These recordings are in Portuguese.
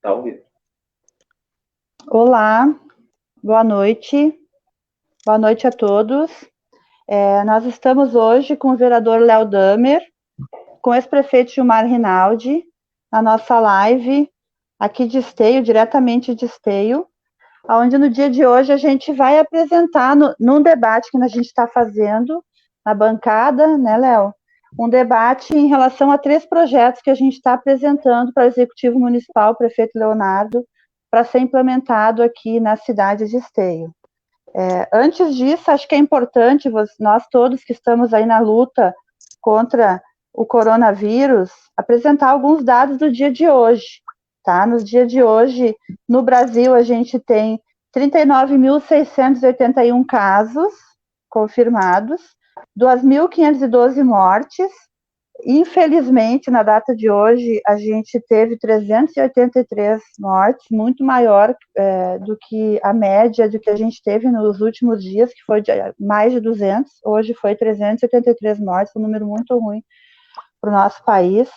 Tá ouvindo. Olá, boa noite. Boa noite a todos. Nós estamos hoje com o vereador Léo Damer, com o ex-prefeito Gilmar Rinaldi, na nossa live aqui de Esteio, diretamente de Esteio, onde no dia de hoje a gente vai apresentar, num debate que a gente está fazendo na bancada, né, Léo? Um debate em relação a 3 projetos que a gente está apresentando para o Executivo Municipal, o prefeito Leonardo, para ser implementado aqui na cidade de Esteio. Antes disso, acho que é importante nós todos que estamos aí na luta contra o coronavírus, apresentar alguns dados do dia de hoje. Tá? No dia de hoje, no Brasil, a gente tem 39.681 casos confirmados, 2.512 mortes. Infelizmente, na data de hoje, a gente teve 383 mortes, muito maior do que a média do que a gente teve nos últimos dias, que foi de mais de 200, hoje foi 383 mortes, um número muito ruim para o nosso país.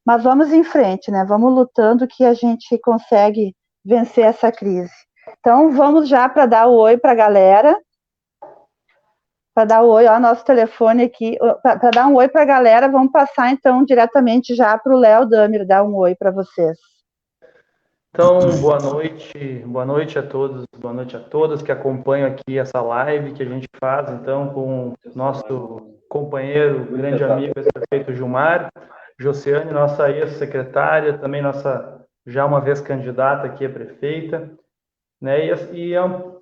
Mas vamos em frente, né? Vamos lutando que a gente consegue vencer essa crise. Então, vamos já para dar o oi para a galera. Para dar o oi, ó, nosso telefone aqui, para dar um oi para a galera, vamos passar então diretamente já para o Léo Damer dar um oi para vocês. Então, boa noite a todos, boa noite a todas que acompanham aqui essa live que a gente faz, então, com nosso companheiro, grande amigo, ex-prefeito Gilmar, Josiane, nossa ex-secretária, também nossa, já uma vez candidata aqui a prefeita, né, e é um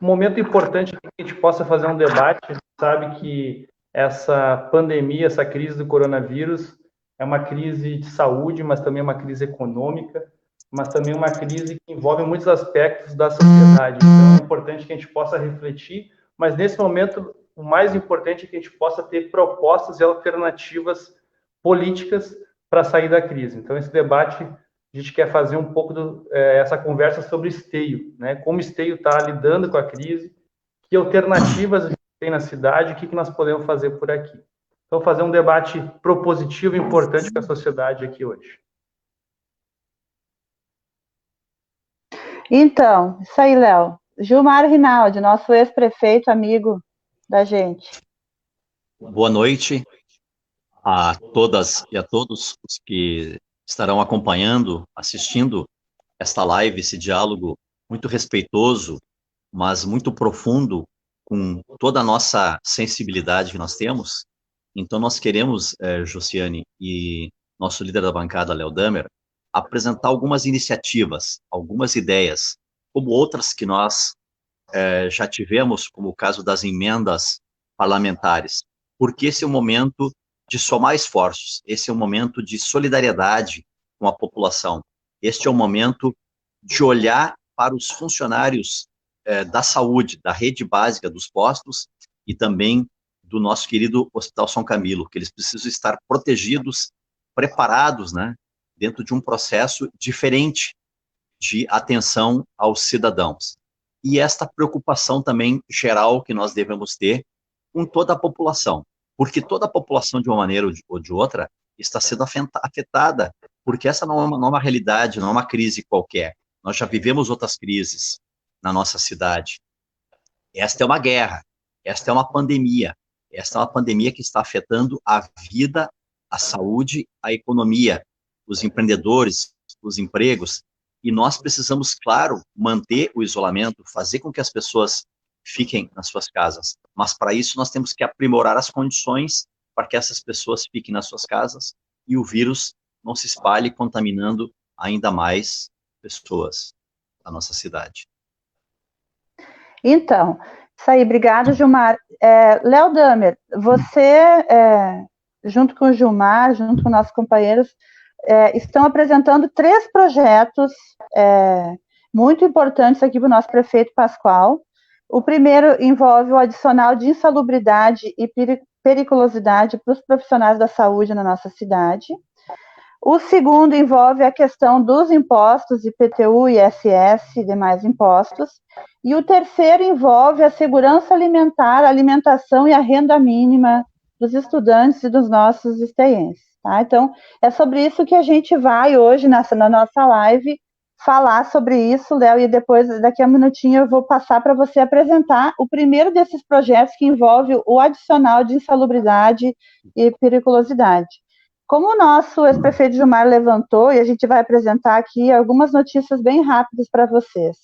momento importante que a gente possa fazer um debate. A gente sabe que essa pandemia, essa crise do coronavírus é uma crise de saúde, mas também é uma crise econômica, mas também uma crise que envolve muitos aspectos da sociedade. Então, é importante que a gente possa refletir, mas nesse momento, o mais importante é que a gente possa ter propostas e alternativas políticas para sair da crise. Então, esse debate, a gente quer fazer um pouco essa conversa sobre Esteio, né? Como Esteio está lidando com a crise, que alternativas a gente tem na cidade, o que nós podemos fazer por aqui. Então, fazer um debate propositivo e importante para a sociedade aqui hoje. Então, isso aí, Léo. Gilmar Rinaldi, nosso ex-prefeito, amigo da gente. Boa noite a todas e a todos os que estarão acompanhando, assistindo esta live, esse diálogo muito respeitoso, mas muito profundo, com toda a nossa sensibilidade que nós temos. Então, nós queremos, Josiane e nosso líder da bancada, Léo Damer, apresentar algumas iniciativas, algumas ideias, como outras que nós já tivemos, como o caso das emendas parlamentares, porque esse é o momento de somar esforços, esse é o momento de solidariedade com a população, este é o momento de olhar para os funcionários da saúde, da rede básica dos postos e também do nosso querido Hospital São Camilo, que eles precisam estar protegidos, preparados, né, dentro de um processo diferente de atenção aos cidadãos. E esta preocupação também geral que nós devemos ter com toda a população, porque toda a população, de uma maneira ou de outra, está sendo afetada, porque essa não é uma realidade, não é uma crise qualquer. Nós já vivemos outras crises na nossa cidade. Esta é uma guerra, esta é uma pandemia, esta é uma pandemia que está afetando a vida, a saúde, a economia, os empreendedores, os empregos, e nós precisamos, claro, manter o isolamento, fazer com que as pessoas fiquem nas suas casas, mas para isso nós temos que aprimorar as condições para que essas pessoas fiquem nas suas casas e o vírus não se espalhe, contaminando ainda mais pessoas da nossa cidade. Então, isso aí, obrigado, Gilmar. Léo Damer, você, junto com o Gilmar, junto com nossos companheiros, estão apresentando 3 projetos muito importantes aqui para o nosso prefeito Pascoal. O primeiro envolve o adicional de insalubridade e periculosidade para os profissionais da saúde na nossa cidade. O segundo envolve a questão dos impostos, IPTU, ISS e demais impostos. E o terceiro envolve a segurança alimentar, a alimentação e a renda mínima dos estudantes e dos nossos esteienses. Tá? Então, é sobre isso que a gente vai hoje na nossa live falar sobre isso, Léo, e depois, daqui a um minutinho, eu vou passar para você apresentar o primeiro desses projetos que envolve o adicional de insalubridade e periculosidade. Como o nosso ex-prefeito Gilmar levantou, e a gente vai apresentar aqui algumas notícias bem rápidas para vocês.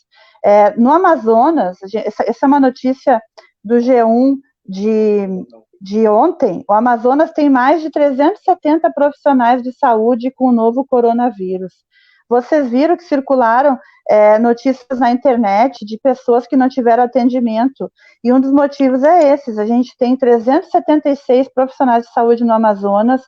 No Amazonas, essa é uma notícia do G1 de ontem, o Amazonas tem mais de 370 profissionais de saúde com o novo coronavírus. Vocês viram que circularam notícias na internet de pessoas que não tiveram atendimento, e um dos motivos é esses. A gente tem 376 profissionais de saúde no Amazonas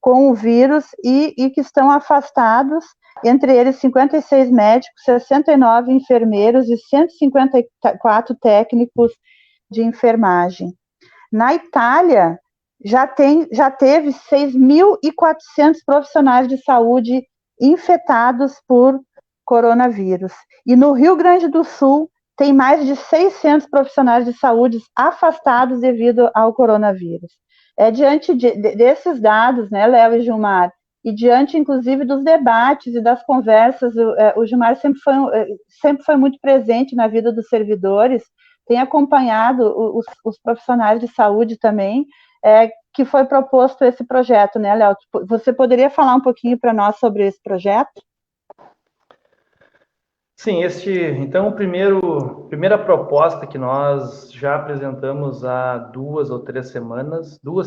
com o vírus e que estão afastados, entre eles 56 médicos, 69 enfermeiros e 154 técnicos de enfermagem. Na Itália, já teve 6.400 profissionais de saúde infectados por coronavírus. E no Rio Grande do Sul, tem mais de 600 profissionais de saúde afastados devido ao coronavírus. Diante desses dados, né, Léo e Gilmar, e diante, inclusive, dos debates e das conversas, o Gilmar sempre foi muito presente na vida dos servidores, tem acompanhado os profissionais de saúde também, que foi proposto esse projeto, né, Léo? Você poderia falar um pouquinho para nós sobre esse projeto? Sim, então, primeira proposta que nós já apresentamos há 2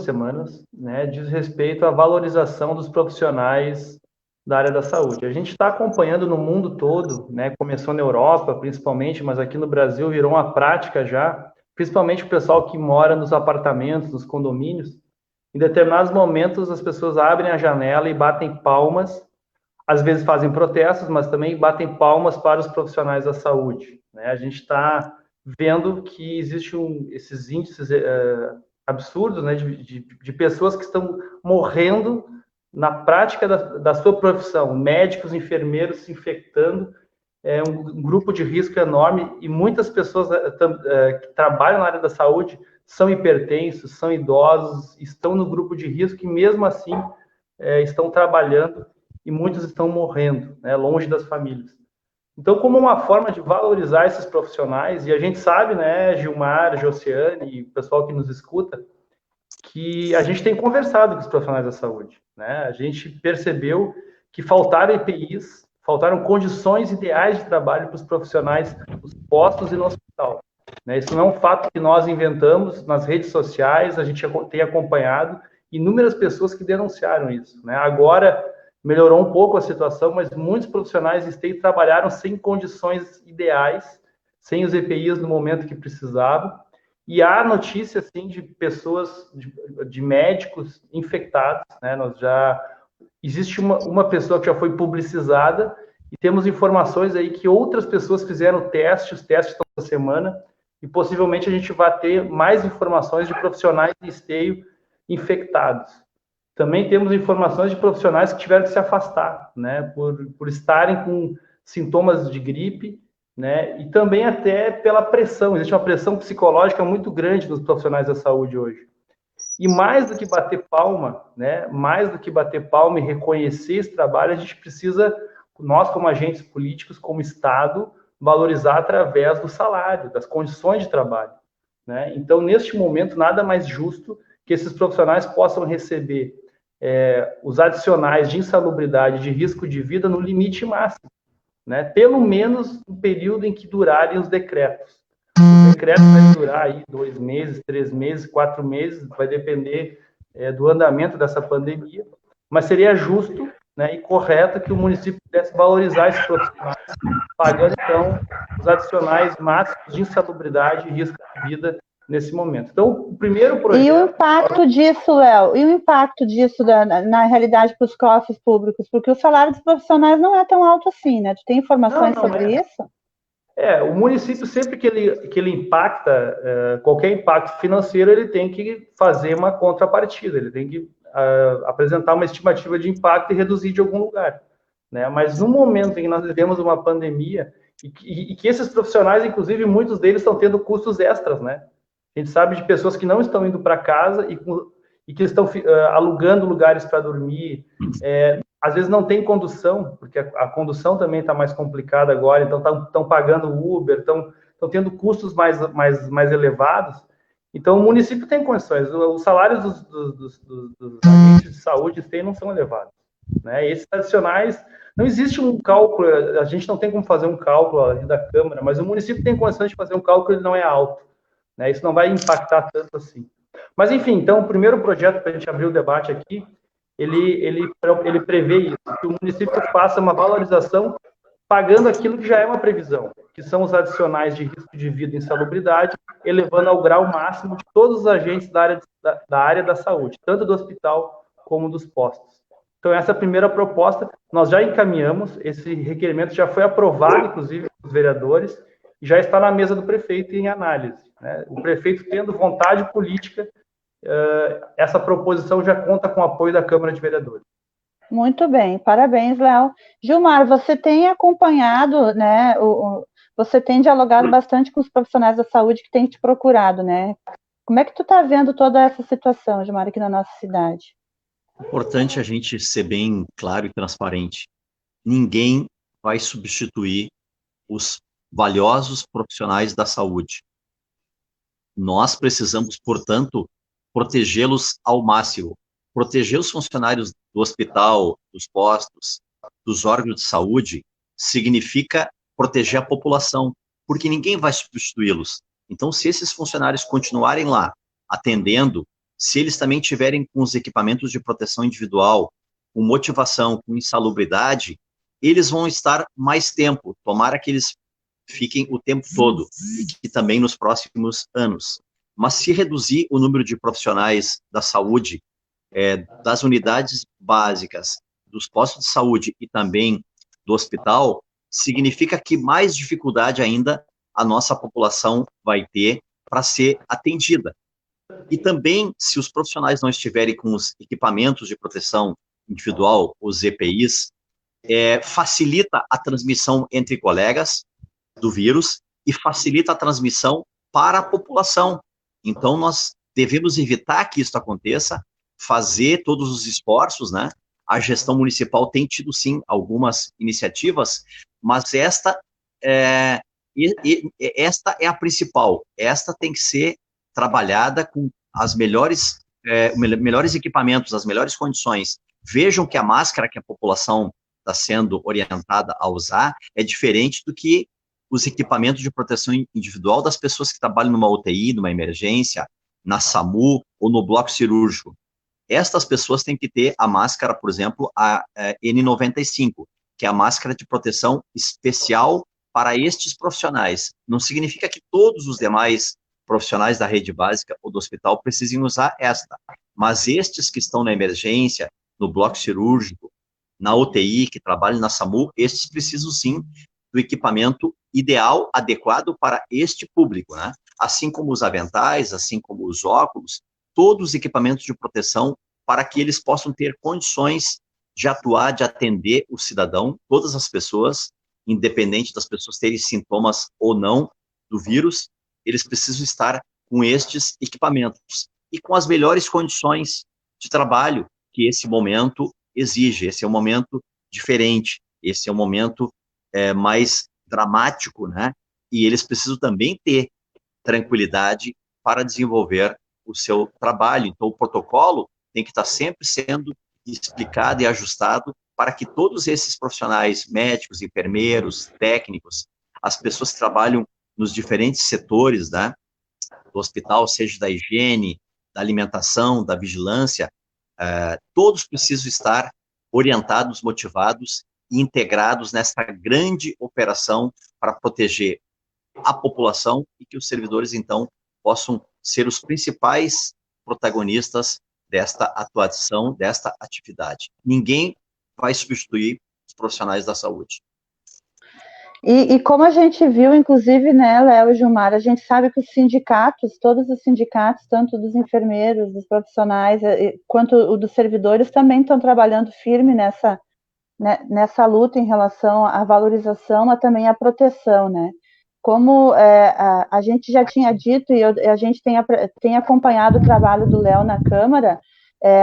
semanas, né, diz respeito à valorização dos profissionais da área da saúde. A gente está acompanhando no mundo todo, né, começou na Europa, principalmente, mas aqui no Brasil virou uma prática já, principalmente o pessoal que mora nos apartamentos, nos condomínios. Em determinados momentos, as pessoas abrem a janela e batem palmas. Às vezes fazem protestos, mas também batem palmas para os profissionais da saúde, né? A gente está vendo que existem esses índices absurdos, né, de pessoas que estão morrendo na prática da sua profissão, médicos, enfermeiros se infectando, um grupo de risco enorme, e muitas pessoas que trabalham na área da saúde são hipertensos, são idosos, estão no grupo de risco e mesmo assim estão trabalhando, e muitos estão morrendo, né, longe das famílias. Então, como uma forma de valorizar esses profissionais, e a gente sabe, né, Gilmar, Josiane e o pessoal que nos escuta, que a gente tem conversado com os profissionais da saúde, né? A gente percebeu que faltaram EPIs, faltaram condições ideais de trabalho para os profissionais nos postos e no hospital, né? Isso não é um fato que nós inventamos. Nas redes sociais, a gente tem acompanhado inúmeras pessoas que denunciaram isso, né? Agora melhorou um pouco a situação, mas muitos profissionais de esteio trabalharam sem condições ideais, sem os EPIs no momento que precisavam. E há notícia, assim, de pessoas, de médicos infectados, né? Existe uma pessoa que já foi publicizada, e temos informações aí que outras pessoas fizeram testes, os testes estão essa semana, e possivelmente a gente vai ter mais informações de profissionais de esteio infectados. Também temos informações de profissionais que tiveram que se afastar, né, por estarem com sintomas de gripe, né, e também até pela pressão. Existe uma pressão psicológica muito grande dos profissionais da saúde hoje. E mais do que bater palma, né, mais do que bater palma e reconhecer esse trabalho, a gente precisa, nós como agentes políticos, como Estado, valorizar através do salário, das condições de trabalho, né? Então, neste momento, nada mais justo que esses profissionais possam receber os adicionais de insalubridade, de risco de vida, no limite máximo, né? Pelo menos no período em que durarem os decretos. O decreto vai durar aí 2 meses, 3 meses, 4 meses, vai depender do andamento dessa pandemia, mas seria justo, né, e correto que o município pudesse valorizar esses profissionais, pagando, então, os adicionais máximos de insalubridade e risco de vida nesse momento. Então, o primeiro projeto... E o impacto disso, Léo? E o impacto disso na realidade para os cofres públicos? Porque o salário dos profissionais não é tão alto assim, né? Tu tem informações sobre isso? O município, sempre que ele impacta, qualquer impacto financeiro, ele tem que fazer uma contrapartida, ele tem que apresentar uma estimativa de impacto e reduzir de algum lugar, né? Mas no momento em que nós vivemos uma pandemia, e que esses profissionais, inclusive, muitos deles estão tendo custos extras, né? A gente sabe de pessoas que não estão indo para casa e que estão alugando lugares para dormir, às vezes não tem condução, porque a condução também está mais complicada agora, então estão pagando Uber, estão tendo custos mais elevados. Então, o município tem condições. Os salários dos agentes de saúde não são elevados, né? Esses adicionais, não existe um cálculo, a gente não tem como fazer um cálculo ali da Câmara, mas o município tem condições de fazer um cálculo, ele não é alto, né? Isso não vai impactar tanto assim. Mas, enfim, então, o primeiro projeto, para a gente abrir o debate aqui, ele prevê isso, que o município faça uma valorização pagando aquilo que já é uma previsão, que são os adicionais de risco de vida e insalubridade, elevando ao grau máximo de todos os agentes da área da saúde, tanto do hospital como dos postos. Então, essa é a primeira proposta, nós já encaminhamos, esse requerimento já foi aprovado, inclusive, pelos vereadores, e já está na mesa do prefeito em análise, né? O prefeito tendo vontade política, essa proposição já conta com o apoio da Câmara de Vereadores. Muito bem, parabéns, Léo. Gilmar, você tem acompanhado, né, você tem dialogado bastante com os profissionais da saúde que têm te procurado, né? Como é que tu está vendo toda essa situação, Gilmar, aqui na nossa cidade? Importante a gente ser bem claro e transparente. Ninguém vai substituir os valiosos profissionais da saúde. Nós precisamos, portanto, protegê-los ao máximo. Proteger os funcionários do hospital, dos postos, dos órgãos de saúde, significa proteger a população, porque ninguém vai substituí-los. Então, se esses funcionários continuarem lá, atendendo, se eles também tiverem com os equipamentos de proteção individual, com motivação, com insalubridade, eles vão estar mais tempo. Tomara que eles fiquem o tempo todo, e que também nos próximos anos. Mas se reduzir o número de profissionais da saúde, das unidades básicas, dos postos de saúde e também do hospital, significa que mais dificuldade ainda a nossa população vai ter para ser atendida. E também, se os profissionais não estiverem com os equipamentos de proteção individual, os EPIs, facilita a transmissão entre colegas do vírus e facilita a transmissão para a população. Então, nós devemos evitar que isso aconteça, fazer todos os esforços, né? A gestão municipal tem tido, sim, algumas iniciativas, mas esta é a principal. Esta tem que ser trabalhada com as melhores equipamentos, as melhores condições. Vejam que a máscara que a população está sendo orientada a usar é diferente do que os equipamentos de proteção individual das pessoas que trabalham numa UTI, numa emergência, na SAMU ou no bloco cirúrgico. Estas pessoas têm que ter a máscara, por exemplo, a N95, que é a máscara de proteção especial para estes profissionais. Não significa que todos os demais profissionais da rede básica ou do hospital precisem usar esta, mas estes que estão na emergência, no bloco cirúrgico, na UTI, que trabalham na SAMU, estes precisam sim do equipamento ideal, adequado para este público, né? Assim como os aventais, assim como os óculos, todos os equipamentos de proteção para que eles possam ter condições de atuar, de atender o cidadão, todas as pessoas, independente das pessoas terem sintomas ou não do vírus, eles precisam estar com estes equipamentos e com as melhores condições de trabalho que esse momento exige. Esse é um momento diferente, esse é um momento mais dramático, né? E eles precisam também ter tranquilidade para desenvolver o seu trabalho. Então, o protocolo tem que estar sempre sendo explicado e ajustado para que todos esses profissionais, médicos, enfermeiros, técnicos, as pessoas que trabalham nos diferentes setores, né, do hospital, seja da higiene, da alimentação, da vigilância, todos precisam estar orientados, motivados e integrados nessa grande operação para proteger a população e que os servidores, então, possam ser os principais protagonistas desta atuação, desta atividade. Ninguém vai substituir os profissionais da saúde. E como a gente viu, inclusive, né, Léo e Gilmar, a gente sabe que os sindicatos, todos os sindicatos, tanto dos enfermeiros, dos profissionais, quanto o dos servidores, também estão trabalhando firme nessa luta em relação à valorização, mas também à proteção, né? Como a gente já tinha dito, e a gente tem acompanhado o trabalho do Léo na Câmara,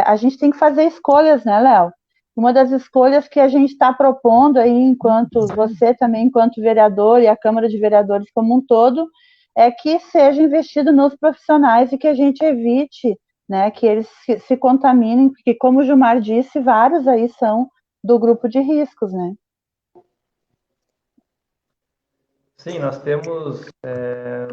a gente tem que fazer escolhas, né, Léo? uma das escolhas que a gente está propondo aí, enquanto você também, enquanto vereador, e a Câmara de Vereadores como um todo, é que seja investido nos profissionais e que a gente evite, né, que eles se contaminem, porque, como o Gilmar disse, vários aí são do grupo de riscos, né? Sim, nós temos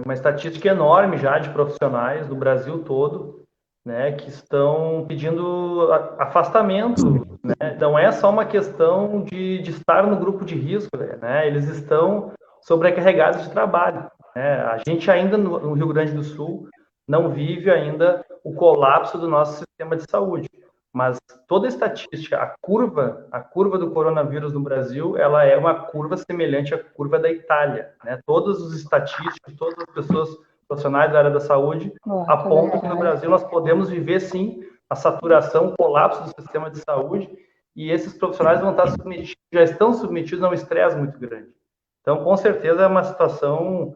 uma estatística enorme já de profissionais do Brasil todo, né, que estão pedindo afastamento, né? Não é só uma questão de estar no grupo de risco, né? Eles estão sobrecarregados de trabalho, né? A gente ainda no Rio Grande do Sul não vive ainda o colapso do nosso sistema de saúde, mas toda a estatística, a curva do coronavírus no Brasil, ela é uma curva semelhante à curva da Itália, né? Todos os estatísticos, todas as pessoas profissionais da área da saúde apontam que no Brasil nós podemos viver, sim, a saturação, o colapso do sistema de saúde, e esses profissionais vão estar já estão submetidos a um estresse muito grande. Então, com certeza, é uma situação...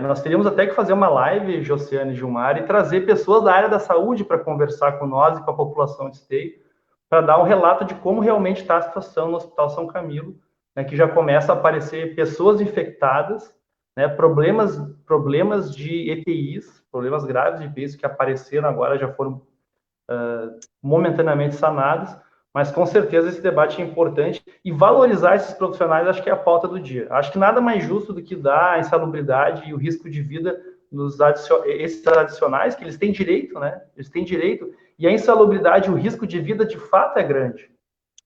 nós teríamos até que fazer uma live, Josiane e Gilmar, e trazer pessoas da área da saúde para conversar com nós e com a população de Esteio, para dar um relato de como realmente está a situação no Hospital São Camilo, né, que já começa a aparecer pessoas infectadas, né, problemas de EPIs, problemas graves de EPIs que apareceram agora, já foram momentaneamente sanados, mas com certeza esse debate é importante, e valorizar esses profissionais acho que é a pauta do dia. Acho que nada mais justo do que dar a insalubridade e o risco de vida esses adicionais, que eles têm direito, né? Eles têm direito, e a insalubridade, o risco de vida de fato é grande.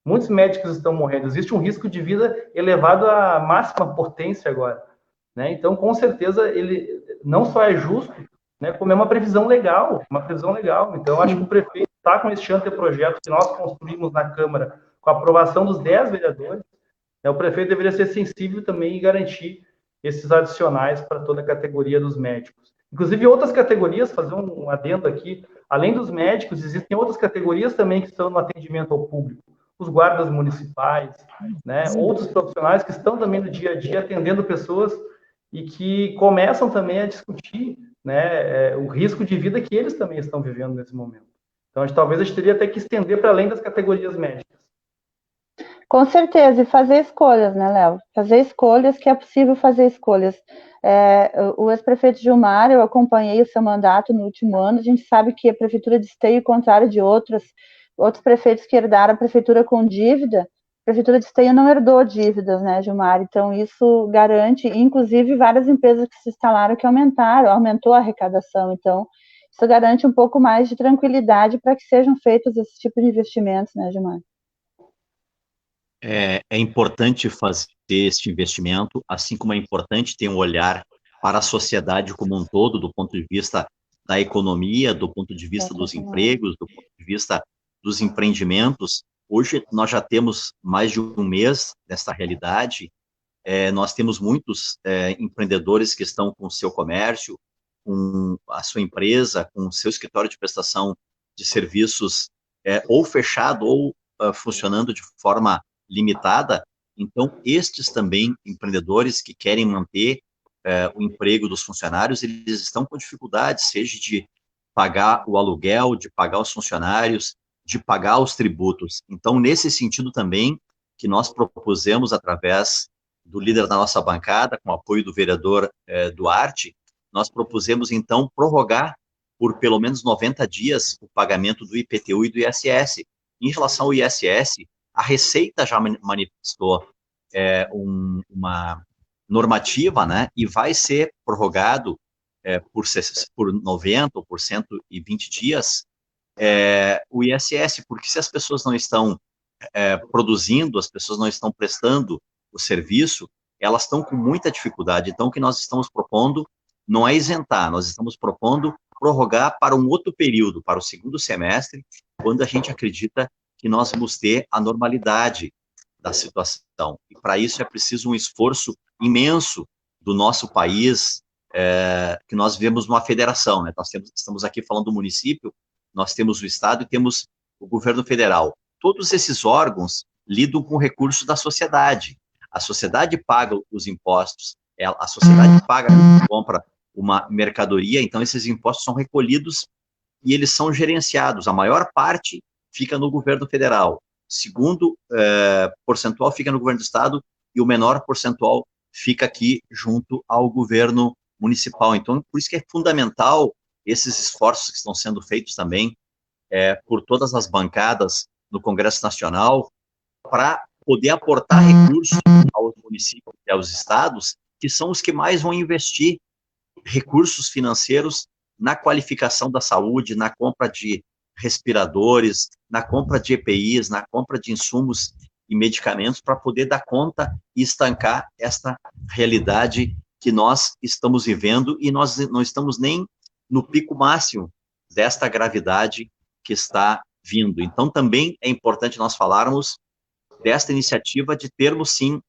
Muitos médicos estão morrendo, existe um risco de vida elevado à máxima potência agora, né? Então, com certeza, ele não só é justo, né, como é uma previsão legal, Então, acho que o prefeito está com esse anteprojeto que nós construímos na Câmara, com a aprovação dos 10 vereadores, né, o prefeito deveria ser sensível também e garantir esses adicionais para toda a categoria dos médicos. Inclusive, outras categorias, fazer um adendo aqui, além dos médicos, existem outras categorias também que estão no atendimento ao público, os guardas municipais, né, outros profissionais que estão também no dia a dia atendendo pessoas e que começam também a discutir, né, o risco de vida que eles também estão vivendo nesse momento. Então, talvez a gente teria até que estender para além das categorias médicas. Com certeza, e fazer escolhas, né, Léo? Fazer escolhas, que é possível fazer escolhas. O ex-prefeito Gilmar, eu acompanhei o seu mandato no último ano, a gente sabe que a prefeitura de Esteio, ao contrário de outros prefeitos que herdaram a prefeitura com dívida, a prefeitura de Esteio não herdou dívidas, né, Gilmar? Então, isso garante, inclusive, várias empresas que se instalaram que aumentou a arrecadação. Então, isso garante um pouco mais de tranquilidade para que sejam feitos esse tipo de investimentos, né, Gilmar? É importante fazer este investimento, assim como é importante ter um olhar para a sociedade como um todo, do ponto de vista da economia, do ponto de vista dos empregos, do ponto de vista dos empreendimentos. Hoje nós já temos mais de um mês dessa realidade, nós temos muitos empreendedores que estão com o seu comércio, com a sua empresa, com o seu escritório de prestação de serviços ou fechado ou funcionando de forma limitada. Então, estes também empreendedores que querem manter o emprego dos funcionários, eles estão com dificuldades, seja de pagar o aluguel, de pagar os funcionários, de pagar os tributos. Então, nesse sentido também, que nós propusemos através do líder da nossa bancada, com o apoio do vereador Duarte, nós propusemos, então, prorrogar por pelo menos 90 dias o pagamento do IPTU e do ISS. Em relação ao ISS, a Receita já manifestou uma normativa, né, e vai ser prorrogado por 90 ou por 120 dias o ISS, porque se as pessoas não estão produzindo, as pessoas não estão prestando o serviço, elas estão com muita dificuldade. Então, o que nós estamos propondo não é isentar, nós estamos propondo prorrogar para um outro período, para o segundo semestre, quando a gente acredita que nós vamos ter a normalidade da situação. E para isso é preciso um esforço imenso do nosso país, que nós vivemos numa federação, né? Nós estamos aqui falando do município, nós temos o Estado e temos o governo federal. Todos esses órgãos lidam com recursos da sociedade. A sociedade paga os impostos, a sociedade paga, compra uma mercadoria, então esses impostos são recolhidos e eles são gerenciados. A maior parte fica no governo federal. segundo percentual fica no governo do estado e o menor percentual fica aqui junto ao governo municipal. Então, por isso que é fundamental esses esforços que estão sendo feitos também por todas as bancadas no Congresso Nacional para poder aportar recursos aos municípios e aos estados, que são os que mais vão investir recursos financeiros na qualificação da saúde, na compra de respiradores, na compra de EPIs, na compra de insumos e medicamentos para poder dar conta e estancar esta realidade que nós estamos vivendo, e nós não estamos nem no pico máximo desta gravidade que está vindo. Então, também é importante nós falarmos desta iniciativa de termos, sim,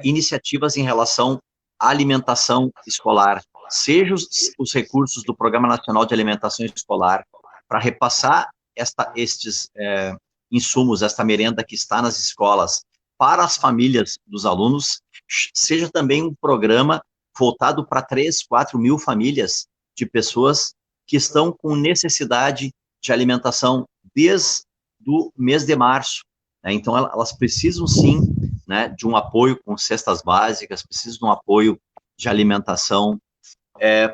iniciativas em relação à alimentação escolar, seja os recursos do Programa Nacional de Alimentação Escolar, para repassar estes insumos, esta merenda que está nas escolas, para as famílias dos alunos, seja também um programa voltado para 3, 4 mil famílias de pessoas que estão com necessidade de alimentação desde o mês de março. Então, elas precisam, sim, né, de um apoio com cestas básicas, precisam de um apoio de alimentação,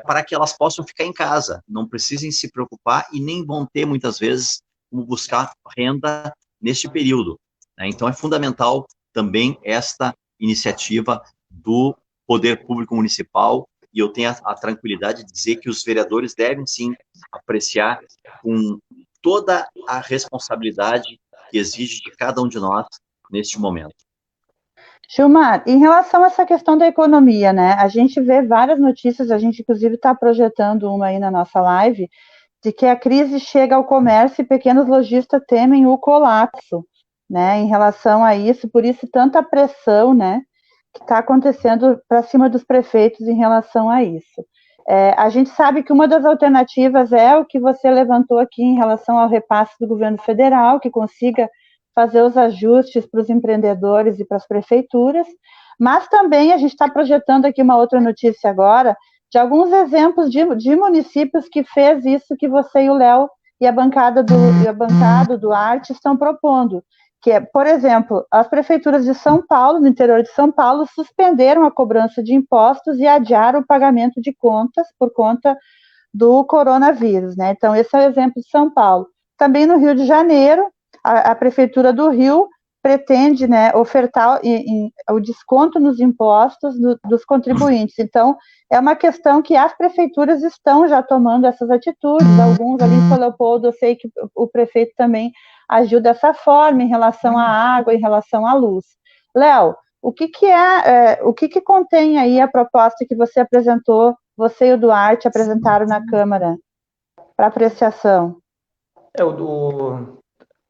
para que elas possam ficar em casa, não precisem se preocupar e nem vão ter, muitas vezes, como buscar renda neste período. Então, é fundamental também esta iniciativa do Poder Público Municipal, e eu tenho a tranquilidade de dizer que os vereadores devem, sim, apreciar com toda a responsabilidade que exige de cada um de nós neste momento. Gilmar, em relação a essa questão da economia, né, a gente vê várias notícias, a gente inclusive está projetando uma aí na nossa live, de que a crise chega ao comércio e pequenos lojistas temem o colapso, né, em relação a isso, por isso tanta pressão, né, que está acontecendo para cima dos prefeitos em relação a isso. A gente sabe que uma das alternativas é o que você levantou aqui em relação ao repasse do governo federal, que consiga fazer os ajustes para os empreendedores e para as prefeituras, mas também a gente está projetando aqui uma outra notícia agora, de alguns exemplos de municípios que fez isso que você e o Léo e a bancada do Arte estão propondo, que é, por exemplo, as prefeituras de São Paulo, no interior de São Paulo, suspenderam a cobrança de impostos e adiaram o pagamento de contas por conta do coronavírus, né? Então, esse é o exemplo de São Paulo. Também no Rio de Janeiro, a Prefeitura do Rio pretende, né, ofertar o desconto nos impostos dos contribuintes. Então, é uma questão que as prefeituras estão já tomando essas atitudes. Alguns ali em São Leopoldo, eu sei que o prefeito também agiu dessa forma em relação à água, em relação à luz. Léo, o que contém aí a proposta que você apresentou, você e o Duarte apresentaram na Câmara para apreciação?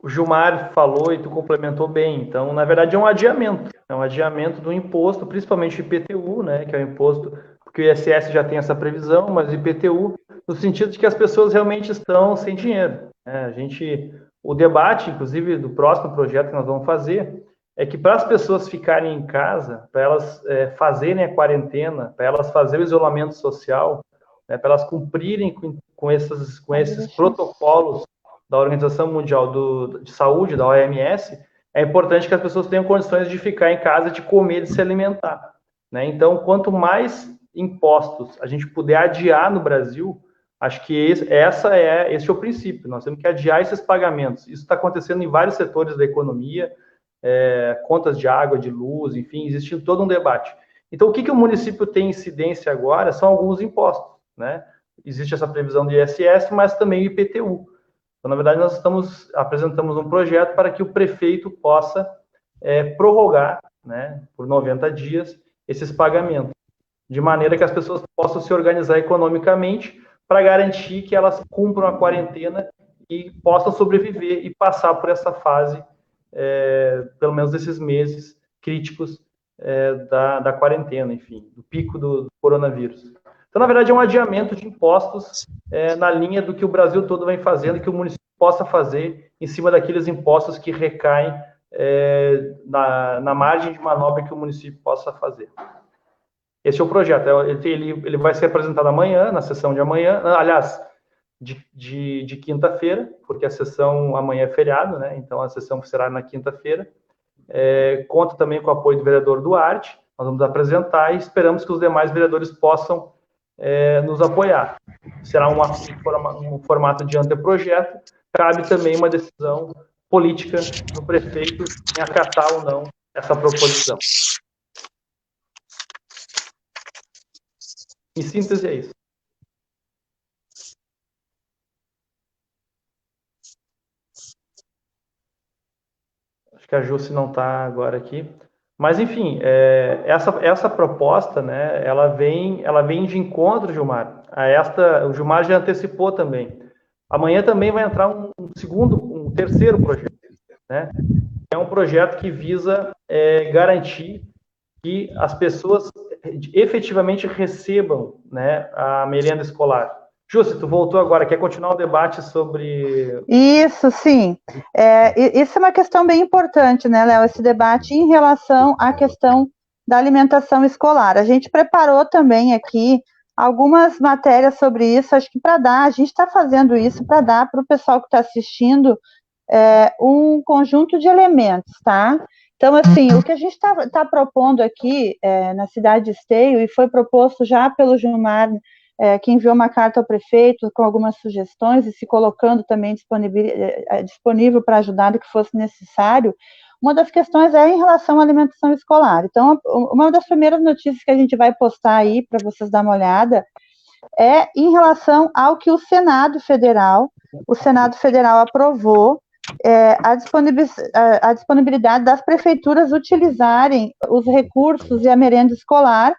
O Gilmar falou e tu complementou bem. Então, na verdade, é um adiamento do imposto, principalmente o IPTU, né, que é o imposto, porque o ISS já tem essa previsão, mas o IPTU, no sentido de que as pessoas realmente estão sem dinheiro. O debate, inclusive, do próximo projeto que nós vamos fazer, é que para as pessoas ficarem em casa, para elas fazerem a quarentena, para elas fazerem o isolamento social, né, para elas cumprirem com esses protocolos da Organização Mundial de Saúde, da OMS, é importante que as pessoas tenham condições de ficar em casa, de comer, de se alimentar, né? Então, quanto mais impostos a gente puder adiar no Brasil, acho que esse é o princípio. Nós temos que adiar esses pagamentos. Isso está acontecendo em vários setores da economia, contas de água, de luz, enfim, existe todo um debate. Então, o que o município tem incidência agora são alguns impostos, né? Existe essa previsão do ISS, mas também o IPTU. Então, na verdade, nós apresentamos um projeto para que o prefeito possa prorrogar, né, por 90 dias esses pagamentos, de maneira que as pessoas possam se organizar economicamente para garantir que elas cumpram a quarentena e possam sobreviver e passar por essa fase, pelo menos desses meses críticos da quarentena, enfim, do pico do coronavírus. Então, na verdade, é um adiamento de impostos na linha do que o Brasil todo vem fazendo, que o município possa fazer em cima daqueles impostos que recaem na margem de manobra que o município possa fazer. Esse é o projeto. Ele vai ser apresentado amanhã, na sessão de amanhã. Aliás, de quinta-feira, porque a sessão amanhã é feriado, né? Então a sessão será na quinta-feira. Conta também com o apoio do vereador Duarte. Nós vamos apresentar e esperamos que os demais vereadores possam nos apoiar. Será um formato de anteprojeto. Cabe também uma decisão política do prefeito em acatar ou não essa proposição. Em síntese, é isso. Acho que a Jussi não está agora aqui. Mas, enfim, essa proposta, né, ela vem de encontro, Gilmar. O Gilmar já antecipou também. Amanhã também vai entrar um terceiro projeto, né? É um projeto que visa garantir que as pessoas efetivamente recebam, né, a merenda escolar. Jussi, tu voltou agora, quer continuar o debate sobre... Isso, sim. Isso é uma questão bem importante, né, Léo? Esse debate em relação à questão da alimentação escolar. A gente preparou também aqui algumas matérias sobre isso, acho que a gente está fazendo isso para dar para o pessoal que está assistindo um conjunto de elementos, tá? Então, assim, o que a gente está propondo aqui na cidade de Esteio, e foi proposto já pelo Gilmar, que enviou uma carta ao prefeito com algumas sugestões e se colocando também disponível para ajudar no que fosse necessário, uma das questões é em relação à alimentação escolar. Então, uma das primeiras notícias que a gente vai postar aí, para vocês darem uma olhada, é em relação ao que o Senado Federal aprovou, a disponibilidade das prefeituras utilizarem os recursos e a merenda escolar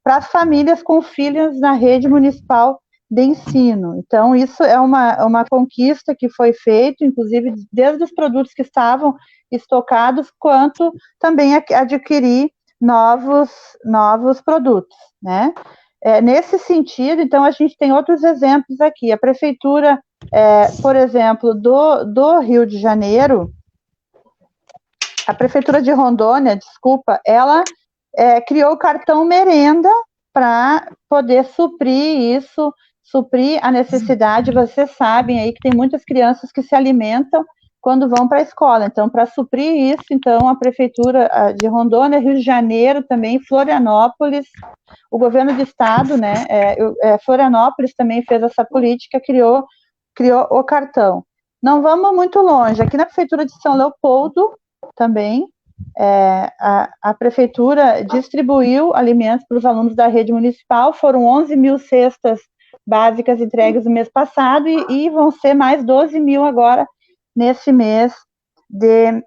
para as famílias com filhos na rede municipal de ensino. Então, isso é uma conquista que foi feita, inclusive, desde os produtos que estavam estocados, quanto também adquirir novos produtos, né? Nesse sentido, então, a gente tem outros exemplos aqui. A prefeitura, por exemplo, do Rio de Janeiro, a prefeitura de Rondônia, desculpa, ela criou o cartão merenda para poder suprir a necessidade. Vocês sabem aí que tem muitas crianças que se alimentam quando vão para a escola. Então, para suprir isso, então, a prefeitura de Rondônia, Rio de Janeiro também, Florianópolis, o governo do estado, né, Florianópolis também fez essa política, criou o cartão. Não vamos muito longe, aqui na prefeitura de São Leopoldo também, a prefeitura distribuiu alimentos para os alunos da rede municipal, foram 11 mil cestas básicas entregues no mês passado e vão ser mais 12 mil agora nesse mês de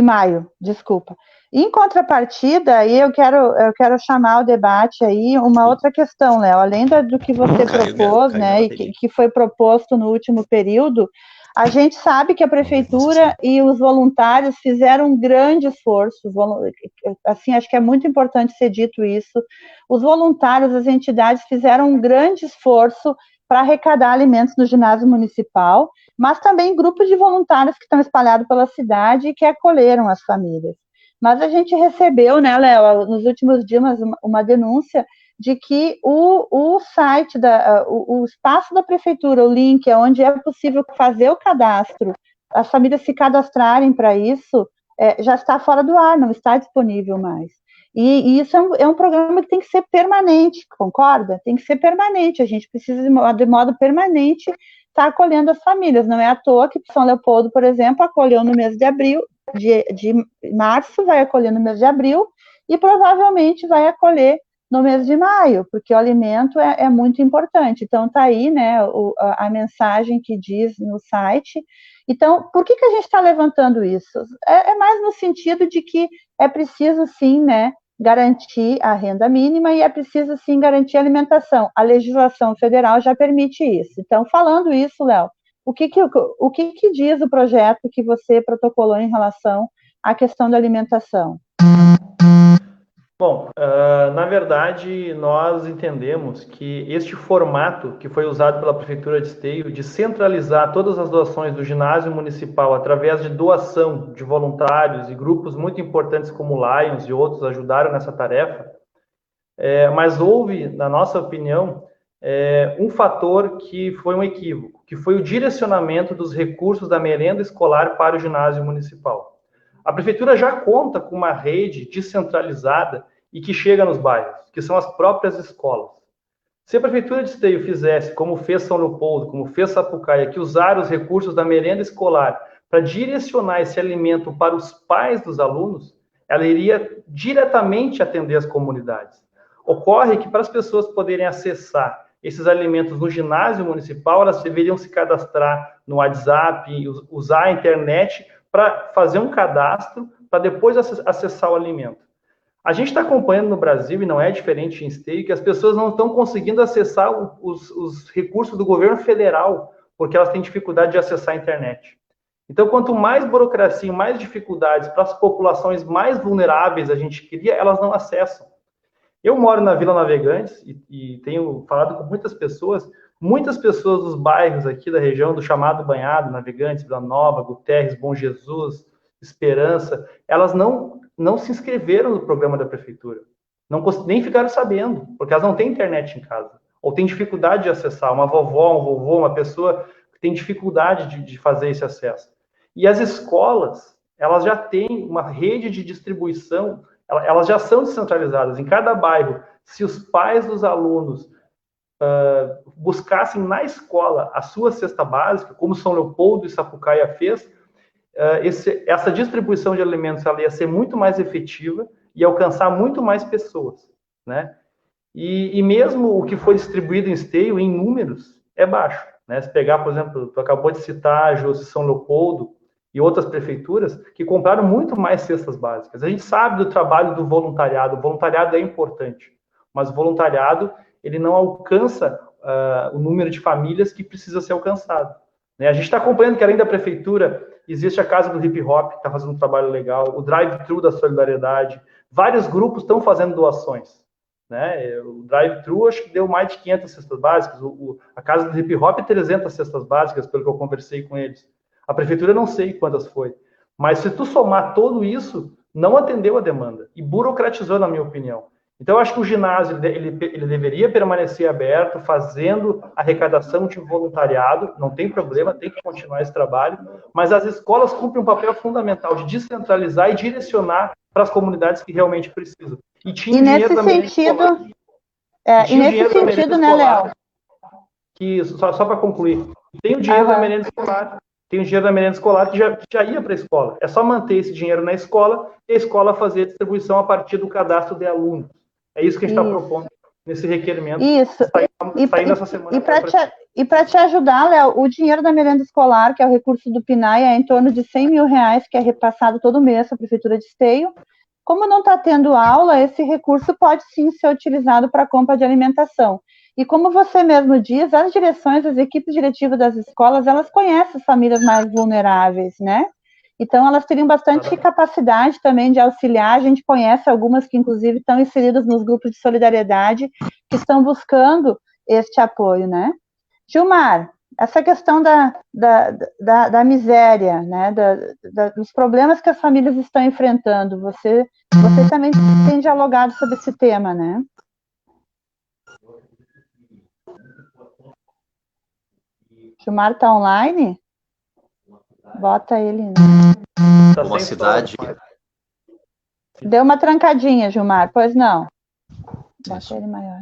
maio, desculpa. Em contrapartida, aí eu quero chamar o debate aí uma outra questão, Léo, além do que você propôs, né, e que foi proposto no último período, a gente sabe que a prefeitura e os voluntários fizeram um grande esforço, assim, acho que é muito importante ser dito isso, os voluntários, as entidades fizeram um grande esforço para arrecadar alimentos no ginásio municipal, mas também grupos de voluntários que estão espalhados pela cidade e que acolheram as famílias. Mas a gente recebeu, né, Léo, nos últimos dias uma denúncia de que o site, o espaço da prefeitura, o link, onde é possível fazer o cadastro, as famílias se cadastrarem para isso, já está fora do ar, não está disponível mais. E isso é um programa que tem que ser permanente, concorda? Tem que ser permanente, a gente precisa de modo permanente estar acolhendo as famílias. Não é à toa que São Leopoldo, por exemplo, acolheu no mês de abril, de março, vai acolher no mês de abril e provavelmente vai acolher no mês de maio, porque o alimento é muito importante. Então, está aí, né, a mensagem que diz no site. Então, por que a gente está levantando isso? É mais no sentido de que é preciso, sim, né, garantir a renda mínima e é preciso, sim, garantir a alimentação. A legislação federal já permite isso. Então, falando isso, Léo, o que diz o projeto que você protocolou em relação à questão da alimentação? Bom, na verdade, nós entendemos que este formato que foi usado pela Prefeitura de Esteio de centralizar todas as doações do ginásio municipal através de doação de voluntários e grupos muito importantes como Lions e outros ajudaram nessa tarefa, mas houve, na nossa opinião, um fator que foi um equívoco, que foi o direcionamento dos recursos da merenda escolar para o ginásio municipal. A prefeitura já conta com uma rede descentralizada e que chega nos bairros, que são as próprias escolas. Se a prefeitura de Esteio fizesse, como fez São Leopoldo, como fez Sapucaia, que usar os recursos da merenda escolar para direcionar esse alimento para os pais dos alunos, ela iria diretamente atender as comunidades. Ocorre que para as pessoas poderem acessar esses alimentos no ginásio municipal, elas deveriam se cadastrar no WhatsApp, usar a internet para fazer um cadastro, para depois acessar o alimento. A gente está acompanhando no Brasil, e não é diferente em Esteio, que as pessoas não estão conseguindo acessar os recursos do governo federal, porque elas têm dificuldade de acessar a internet. Então, quanto mais burocracia, mais dificuldades para as populações mais vulneráveis a gente cria, elas não acessam. Eu moro na Vila Navegantes e tenho falado com muitas pessoas dos bairros aqui da região do chamado Banhado, Navegantes, Vila Nova, Guterres, Bom Jesus, Esperança, elas não se inscreveram no programa da prefeitura, nem ficaram sabendo, porque elas não têm internet em casa, ou têm dificuldade de acessar, uma vovó, um vovô, uma pessoa que tem dificuldade de fazer esse acesso. E as escolas, elas já têm uma rede de distribuição, elas já são descentralizadas. Em cada bairro, se os pais dos alunos buscassem na escola a sua cesta básica, como São Leopoldo e Sapucaia fez, essa distribuição de alimentos ela ia ser muito mais efetiva e alcançar muito mais pessoas, né? E mesmo o que foi distribuído em Esteio, em números, é baixo, né? Se pegar, por exemplo, tu acabou de citar a São Leopoldo e outras prefeituras que compraram muito mais cestas básicas. A gente sabe do trabalho do voluntariado. O voluntariado é importante, mas o voluntariado ele não alcança o número de famílias que precisa ser alcançado, né? A gente está acompanhando que além da prefeitura existe a Casa do Hip Hop, que está fazendo um trabalho legal, o Drive-Thru da Solidariedade, vários grupos estão fazendo doações, né? O Drive-Thru acho que deu mais de 500 cestas básicas, a Casa do Hip Hop 300 cestas básicas, pelo que eu conversei com eles. A prefeitura não sei quantas foi, mas se tu somar tudo isso, não atendeu a demanda e burocratizou, na minha opinião. Então, eu acho que o ginásio ele deveria permanecer aberto, fazendo arrecadação de voluntariado, não tem problema, tem que continuar esse trabalho, mas as escolas cumprem um papel fundamental de descentralizar e direcionar para as comunidades que realmente precisam. E nesse sentido, né, Léo? Que, só para concluir, tem o dinheiro da merenda escolar, tem o dinheiro da merenda escolar que já ia para a escola. É só manter esse dinheiro na escola e a escola fazer a distribuição a partir do cadastro de alunos. É isso que a gente está propondo nesse requerimento. Isso. Saindo essa semana. E para te ajudar, Léo, o dinheiro da merenda escolar, que é o recurso do PNAE, é em torno de R$100 mil, que é repassado todo mês à Prefeitura de Esteio. Como não está tendo aula, esse recurso pode sim ser utilizado para a compra de alimentação. E como você mesmo diz, as direções, as equipes diretivas das escolas, elas conhecem as famílias mais vulneráveis, né? Então, elas teriam bastante capacidade também de auxiliar. A gente conhece algumas que, inclusive, estão inseridas nos grupos de solidariedade, que estão buscando este apoio, né? Gilmar, essa questão da miséria, né? Dos problemas que as famílias estão enfrentando, você também tem dialogado sobre esse tema, né? Gilmar está online? Bota ele. Uma cidade. Deu uma trancadinha, Gilmar, pois não. Bota ele maior.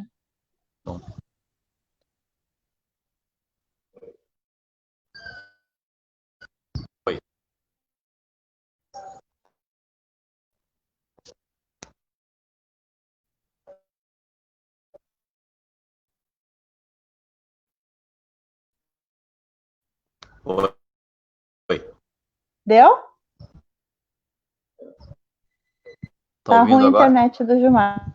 Oi. Oi. Deu? Tá ruim a agora? internet do Gilmar.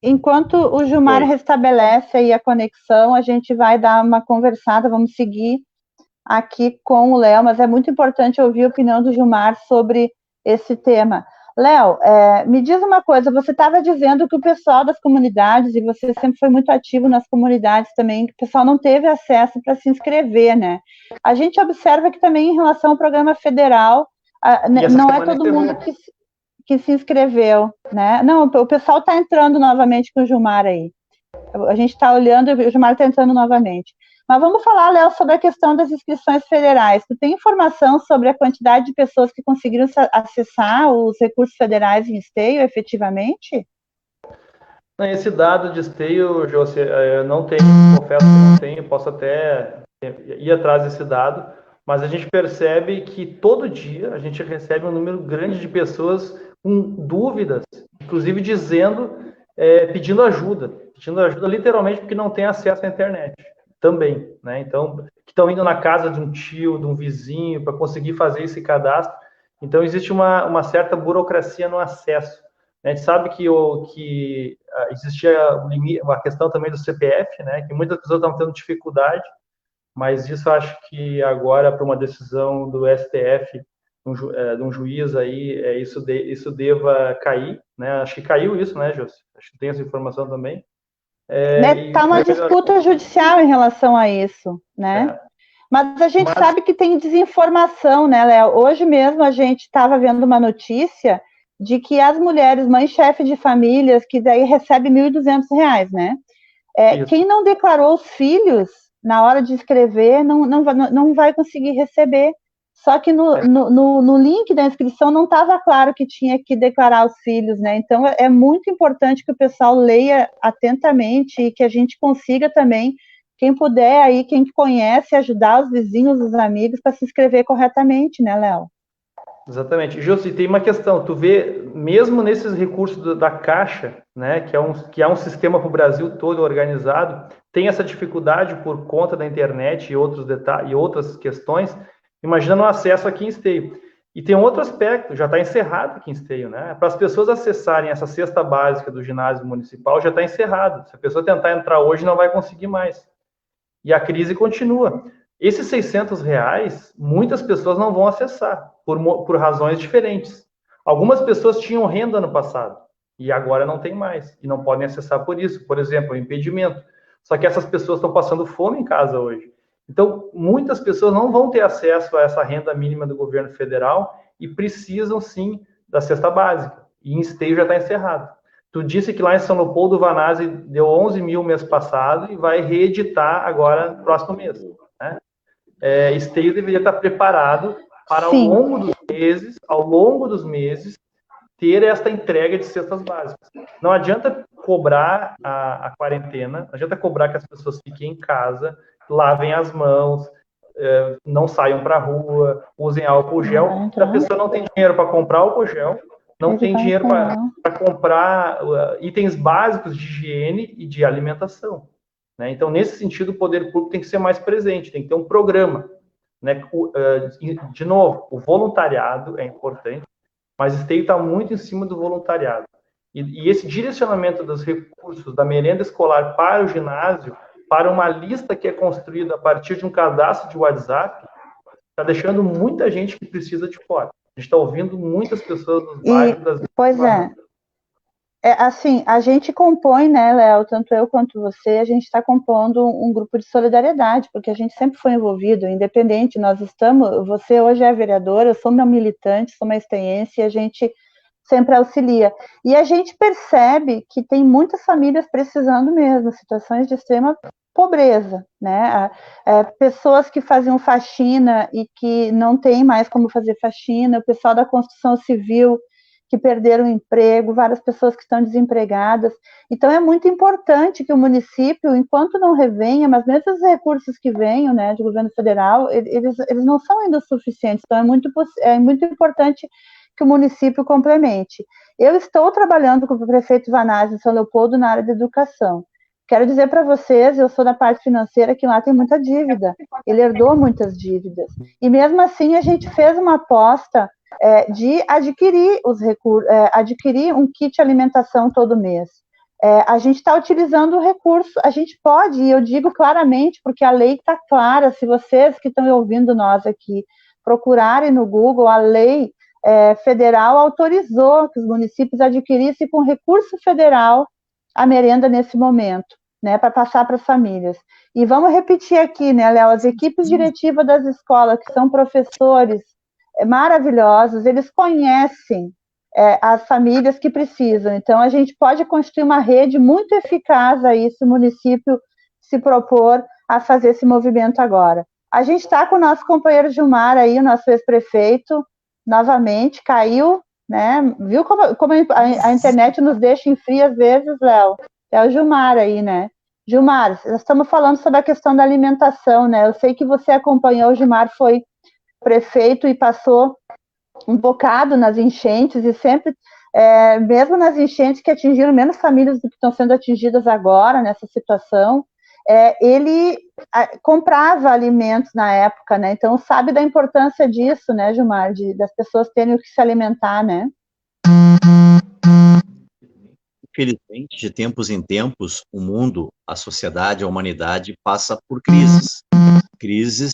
Enquanto o Gilmar restabelece aí a conexão, a gente vai dar uma conversada, vamos seguir aqui com o Léo, mas é muito importante ouvir a opinião do Gilmar sobre esse tema. Léo, me diz uma coisa, você estava dizendo que o pessoal das comunidades, e você sempre foi muito ativo nas comunidades também, que o pessoal não teve acesso para se inscrever, né? A gente observa que também em relação ao programa federal, não é todo mundo que se inscreveu, né? Não, o pessoal está entrando novamente com o Gilmar aí. A gente está olhando e o Gilmar está entrando novamente. Mas vamos falar, Léo, sobre a questão das inscrições federais. Tu tem informação sobre a quantidade de pessoas que conseguiram acessar os recursos federais em esteio, efetivamente? Esse dado de esteio, Josi, eu não tenho, confesso que não tenho, posso até ir atrás desse dado, mas a gente percebe que todo dia a gente recebe um número grande de pessoas com dúvidas, inclusive pedindo ajuda literalmente porque não tem acesso à internet também, né? Então, que estão indo na casa de um tio, de um vizinho, para conseguir fazer esse cadastro. Então, existe uma certa burocracia no acesso. A gente sabe que existia a questão também do CPF, né? Que muitas pessoas estão tendo dificuldade, mas isso acho que agora, para uma decisão do STF, de um juiz aí, isso deva cair, né? Acho que caiu isso, né, José? Acho que tem essa informação também. Está uma disputa judicial em relação a isso, né? Mas a gente sabe que tem desinformação, né, Léo? Hoje mesmo a gente estava vendo uma notícia de que as mulheres, mães-chefe de famílias, que daí recebem R$1.200, né? Quem não declarou os filhos na hora de escrever não vai conseguir receber. Só que no link da inscrição não estava claro que tinha que declarar os filhos, né? Então é muito importante que o pessoal leia atentamente e que a gente consiga também, quem puder aí, quem conhece, ajudar os vizinhos, os amigos para se inscrever corretamente, né, Léo? Exatamente. Justo, e tem uma questão, tu vê, mesmo nesses recursos da Caixa, né, que é um sistema para o Brasil todo organizado, tem essa dificuldade por conta da internet e outros detalhes e outras questões. Imagina no acesso aqui em Esteio. E tem um outro aspecto, já está encerrado aqui em Esteio, né? Para as pessoas acessarem essa cesta básica do ginásio municipal, já está encerrado. Se a pessoa tentar entrar hoje, não vai conseguir mais. E a crise continua. Esses R$600, muitas pessoas não vão acessar, por razões diferentes. Algumas pessoas tinham renda no passado, e agora não tem mais, e não podem acessar por isso. Por exemplo, o impedimento. Só que essas pessoas estão passando fome em casa hoje. Então, muitas pessoas não vão ter acesso a essa renda mínima do governo federal e precisam, sim, da cesta básica. E em Esteio já está encerrado. Tu disse que lá em São Leopoldo, o Vanazzi deu 11 mil mês passado e vai reeditar agora no próximo mês. Né? Esteio deveria estar preparado para, ao longo dos meses, ter esta entrega de cestas básicas. Não adianta cobrar a quarentena, não adianta cobrar que as pessoas fiquem em casa, lavem as mãos, não saiam para a rua, usem álcool gel. Se a pessoa não tem dinheiro para comprar álcool gel, não tem dinheiro para comprar itens básicos de higiene e de alimentação. Né? Então, nesse sentido, o poder público tem que ser mais presente, tem que ter um programa. Né? De novo, o voluntariado é importante, mas Esteio está muito em cima do voluntariado. E esse direcionamento dos recursos da merenda escolar para o ginásio, para uma lista que é construída a partir de um cadastro de WhatsApp, está deixando muita gente que precisa de fora. A gente está ouvindo muitas pessoas nos bairros. Pois é. Assim, a gente compõe, né, Léo, tanto eu quanto você, a gente está compondo um grupo de solidariedade, porque a gente sempre foi envolvido, independente, você hoje é vereadora, eu sou uma militante, sou uma esteiense, e a gente sempre auxilia. E a gente percebe que tem muitas famílias precisando mesmo, situações de extrema pobreza, né? Pessoas que faziam faxina e que não tem mais como fazer faxina, o pessoal da construção civil que perderam o emprego, várias pessoas que estão desempregadas. Então, é muito importante que o município, enquanto não revenha, mas mesmo os recursos que venham, né, de governo federal, eles não são ainda suficientes. Então, é muito importante que o município complemente. Eu estou trabalhando com o prefeito Vanazzi em São Leopoldo na área de educação. Quero dizer para vocês, eu sou da parte financeira, que lá tem muita dívida. Ele herdou muitas dívidas. E mesmo assim, a gente fez uma aposta de adquirir os recursos, adquirir um kit alimentação todo mês. A gente está utilizando o recurso, a gente pode, e eu digo claramente, porque a lei está clara, se vocês que estão ouvindo nós aqui procurarem no Google a lei federal autorizou que os municípios adquirissem com recurso federal a merenda nesse momento, né, para passar para as famílias. E vamos repetir aqui, né, Léo, as equipes diretivas das escolas, que são professores maravilhosos, eles conhecem as famílias que precisam. Então, a gente pode construir uma rede muito eficaz aí, se o município se propor a fazer esse movimento agora. A gente está com o nosso companheiro Gilmar aí, o nosso ex-prefeito, novamente, caiu, né? Viu como a internet nos deixa em frio às vezes, Léo? É o Gilmar aí, né? Gilmar, nós estamos falando sobre a questão da alimentação, né? Eu sei que você acompanhou, o Gilmar foi prefeito e passou um bocado nas enchentes, e sempre, mesmo nas enchentes que atingiram menos famílias do que estão sendo atingidas agora, nessa situação, ele comprava alimentos na época, né? Então sabe da importância disso, né, Gilmar, das pessoas terem o que se alimentar, né? Infelizmente, de tempos em tempos, o mundo, a sociedade, a humanidade passa por crises. Crises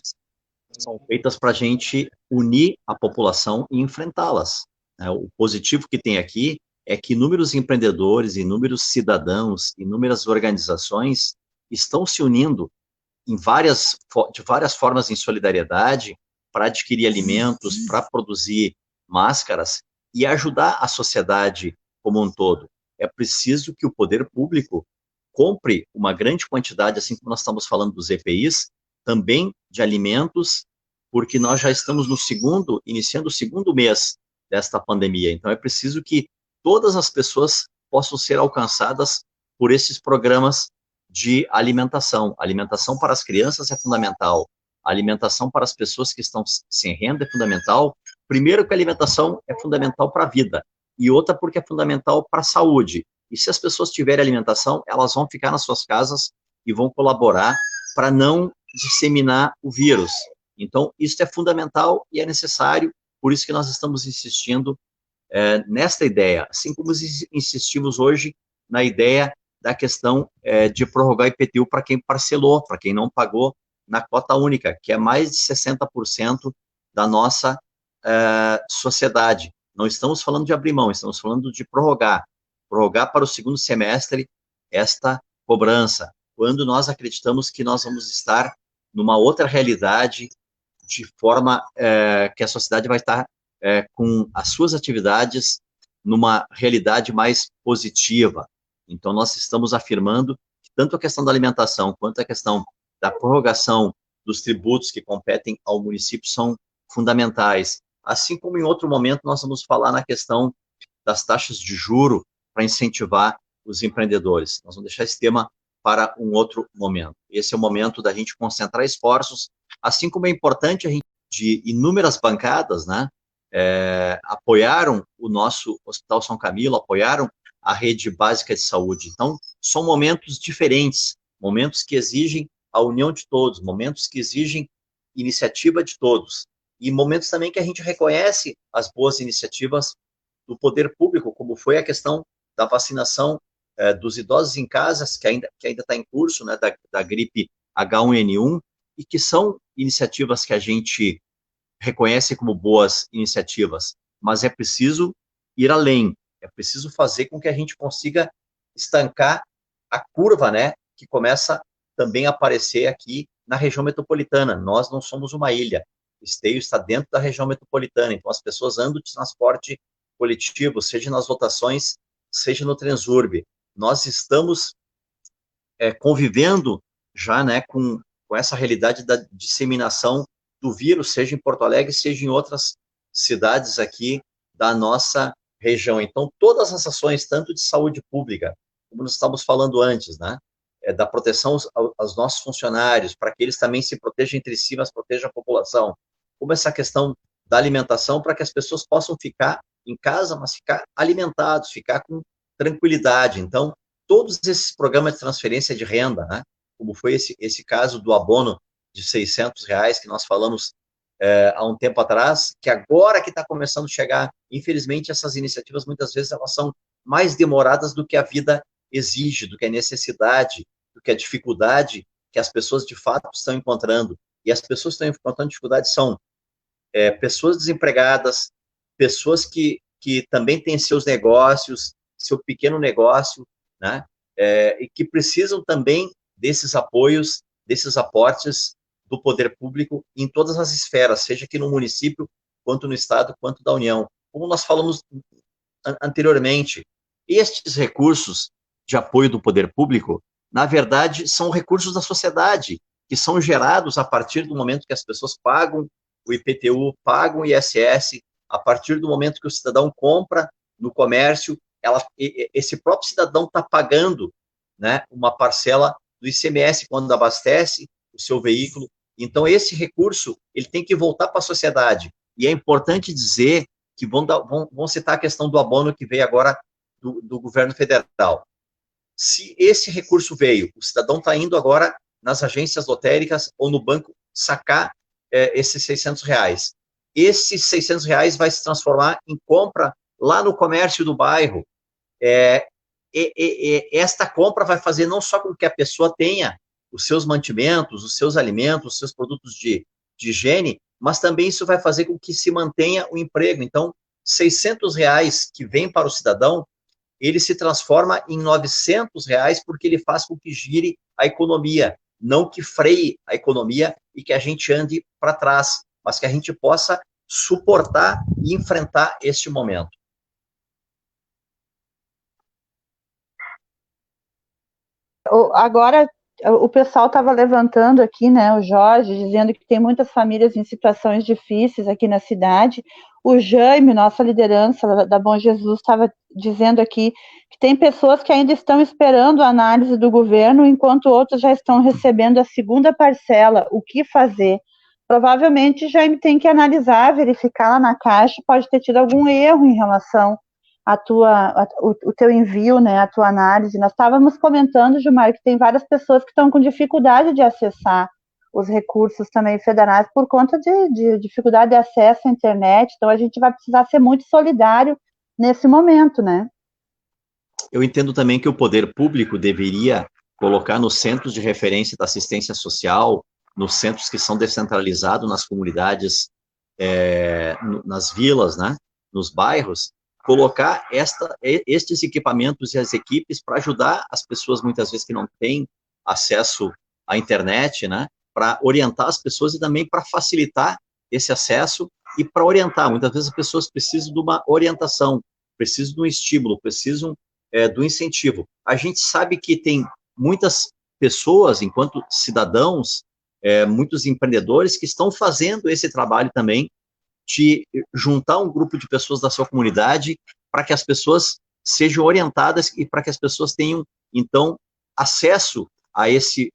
são feitas para a gente unir a população e enfrentá-las. O positivo que tem aqui é que inúmeros empreendedores, inúmeros cidadãos, inúmeras organizações estão se unindo de várias formas em solidariedade para adquirir alimentos, para produzir máscaras e ajudar a sociedade como um todo. É preciso que o poder público compre uma grande quantidade, assim como nós estamos falando dos EPIs, também de alimentos, porque nós já estamos iniciando o segundo mês desta pandemia. Então, é preciso que todas as pessoas possam ser alcançadas por esses programas de alimentação. A alimentação para as crianças é fundamental. A alimentação para as pessoas que estão sem renda é fundamental. Primeiro, que a alimentação é fundamental para a vida. E outra, porque é fundamental para a saúde. E se as pessoas tiverem alimentação, elas vão ficar nas suas casas e vão colaborar para não disseminar o vírus. Então, isso é fundamental e é necessário, por isso que nós estamos insistindo nesta ideia, assim como insistimos hoje na ideia da questão de prorrogar IPTU para quem parcelou, para quem não pagou na cota única, que é mais de 60% da nossa sociedade. Não estamos falando de abrir mão, estamos falando de prorrogar para o segundo semestre esta cobrança, quando nós acreditamos que nós vamos estar numa outra realidade, de forma que a sociedade vai estar com as suas atividades numa realidade mais positiva. Então, nós estamos afirmando que tanto a questão da alimentação quanto a questão da prorrogação dos tributos que competem ao município são fundamentais. Assim como em outro momento nós vamos falar na questão das taxas de juro para incentivar os empreendedores. Nós vamos deixar esse tema para um outro momento. Esse é o momento da gente concentrar esforços, assim como é importante a gente, de inúmeras bancadas, né, apoiaram o nosso Hospital São Camilo, apoiaram a rede básica de saúde. Então, são momentos diferentes, momentos que exigem a união de todos, momentos que exigem iniciativa de todos, e momentos também que a gente reconhece as boas iniciativas do poder público, como foi a questão da vacinação dos idosos em casas, que ainda está em curso, né, da gripe H1N1, e que são iniciativas que a gente reconhece como boas iniciativas, mas é preciso ir além, é preciso fazer com que a gente consiga estancar a curva, né, que começa também a aparecer aqui na região metropolitana. Nós não somos uma ilha, Esteio está dentro da região metropolitana, então as pessoas andam de transporte coletivo, seja nas lotações, seja no Transurb. Nós estamos convivendo já, né, com essa realidade da disseminação do vírus, seja em Porto Alegre, seja em outras cidades aqui da nossa região. Então, todas as ações, tanto de saúde pública, como nós estávamos falando antes, né, da proteção aos nossos funcionários, para que eles também se protejam entre si, mas protejam a população, como essa questão da alimentação, para que as pessoas possam ficar em casa, mas ficar alimentados, ficar com tranquilidade. Então, todos esses programas de transferência de renda, né, como foi esse caso do abono de R$600 que nós falamos há um tempo atrás, que agora que está começando a chegar, infelizmente, essas iniciativas, muitas vezes, elas são mais demoradas do que a vida exige, do que a necessidade, do que a dificuldade que as pessoas, de fato, estão encontrando. E as pessoas que estão encontrando dificuldade são pessoas desempregadas, pessoas que também têm seus negócios, seu pequeno negócio, né? E que precisam também desses apoios, desses aportes do poder público em todas as esferas, seja aqui no município, quanto no Estado, quanto da União. Como nós falamos anteriormente, estes recursos de apoio do poder público, na verdade, são recursos da sociedade, que são gerados a partir do momento que as pessoas pagam o IPTU, pagam o ISS, a partir do momento que o cidadão compra no comércio, esse próprio cidadão está pagando, né, uma parcela do ICMS quando abastece o seu veículo. Então, esse recurso ele tem que voltar para a sociedade. E é importante dizer que vão citar a questão do abono que veio agora do governo federal. Se esse recurso veio, o cidadão está indo agora nas agências lotéricas ou no banco sacar esses R$600. Esses R$600 vai se transformar em compra lá no comércio do bairro. Esta compra vai fazer não só com que a pessoa tenha os seus mantimentos, os seus alimentos, os seus produtos de higiene, mas também isso vai fazer com que se mantenha o emprego. Então, R$600 que vem para o cidadão, ele se transforma em R$900 porque ele faz com que gire a economia, não que freie a economia e que a gente ande para trás, mas que a gente possa suportar e enfrentar este momento. Agora, o pessoal estava levantando aqui, né, o Jorge, dizendo que tem muitas famílias em situações difíceis aqui na cidade. O Jaime, nossa liderança da Bom Jesus, estava dizendo aqui que tem pessoas que ainda estão esperando a análise do governo, enquanto outros já estão recebendo a segunda parcela. O que fazer? Provavelmente, Jaime, tem que analisar, verificar lá na Caixa, pode ter tido algum erro em relação o teu envio, né, a tua análise. Nós estávamos comentando, Gilmar, que tem várias pessoas que estão com dificuldade de acessar os recursos também federais por conta de dificuldade de acesso à internet. Então, a gente vai precisar ser muito solidário nesse momento, né? Eu entendo também que o poder público deveria colocar nos centros de referência da assistência social, nos centros que são descentralizados, nas comunidades, nas vilas, né, nos bairros, colocar estes equipamentos e as equipes para ajudar as pessoas, muitas vezes, que não têm acesso à internet, né, para orientar as pessoas e também para facilitar esse acesso e para orientar. Muitas vezes as pessoas precisam de uma orientação, precisam de um estímulo, precisam do incentivo. A gente sabe que tem muitas pessoas, enquanto cidadãos, muitos empreendedores que estão fazendo esse trabalho também, de juntar um grupo de pessoas da sua comunidade para que as pessoas sejam orientadas e para que as pessoas tenham, então, acesso a esse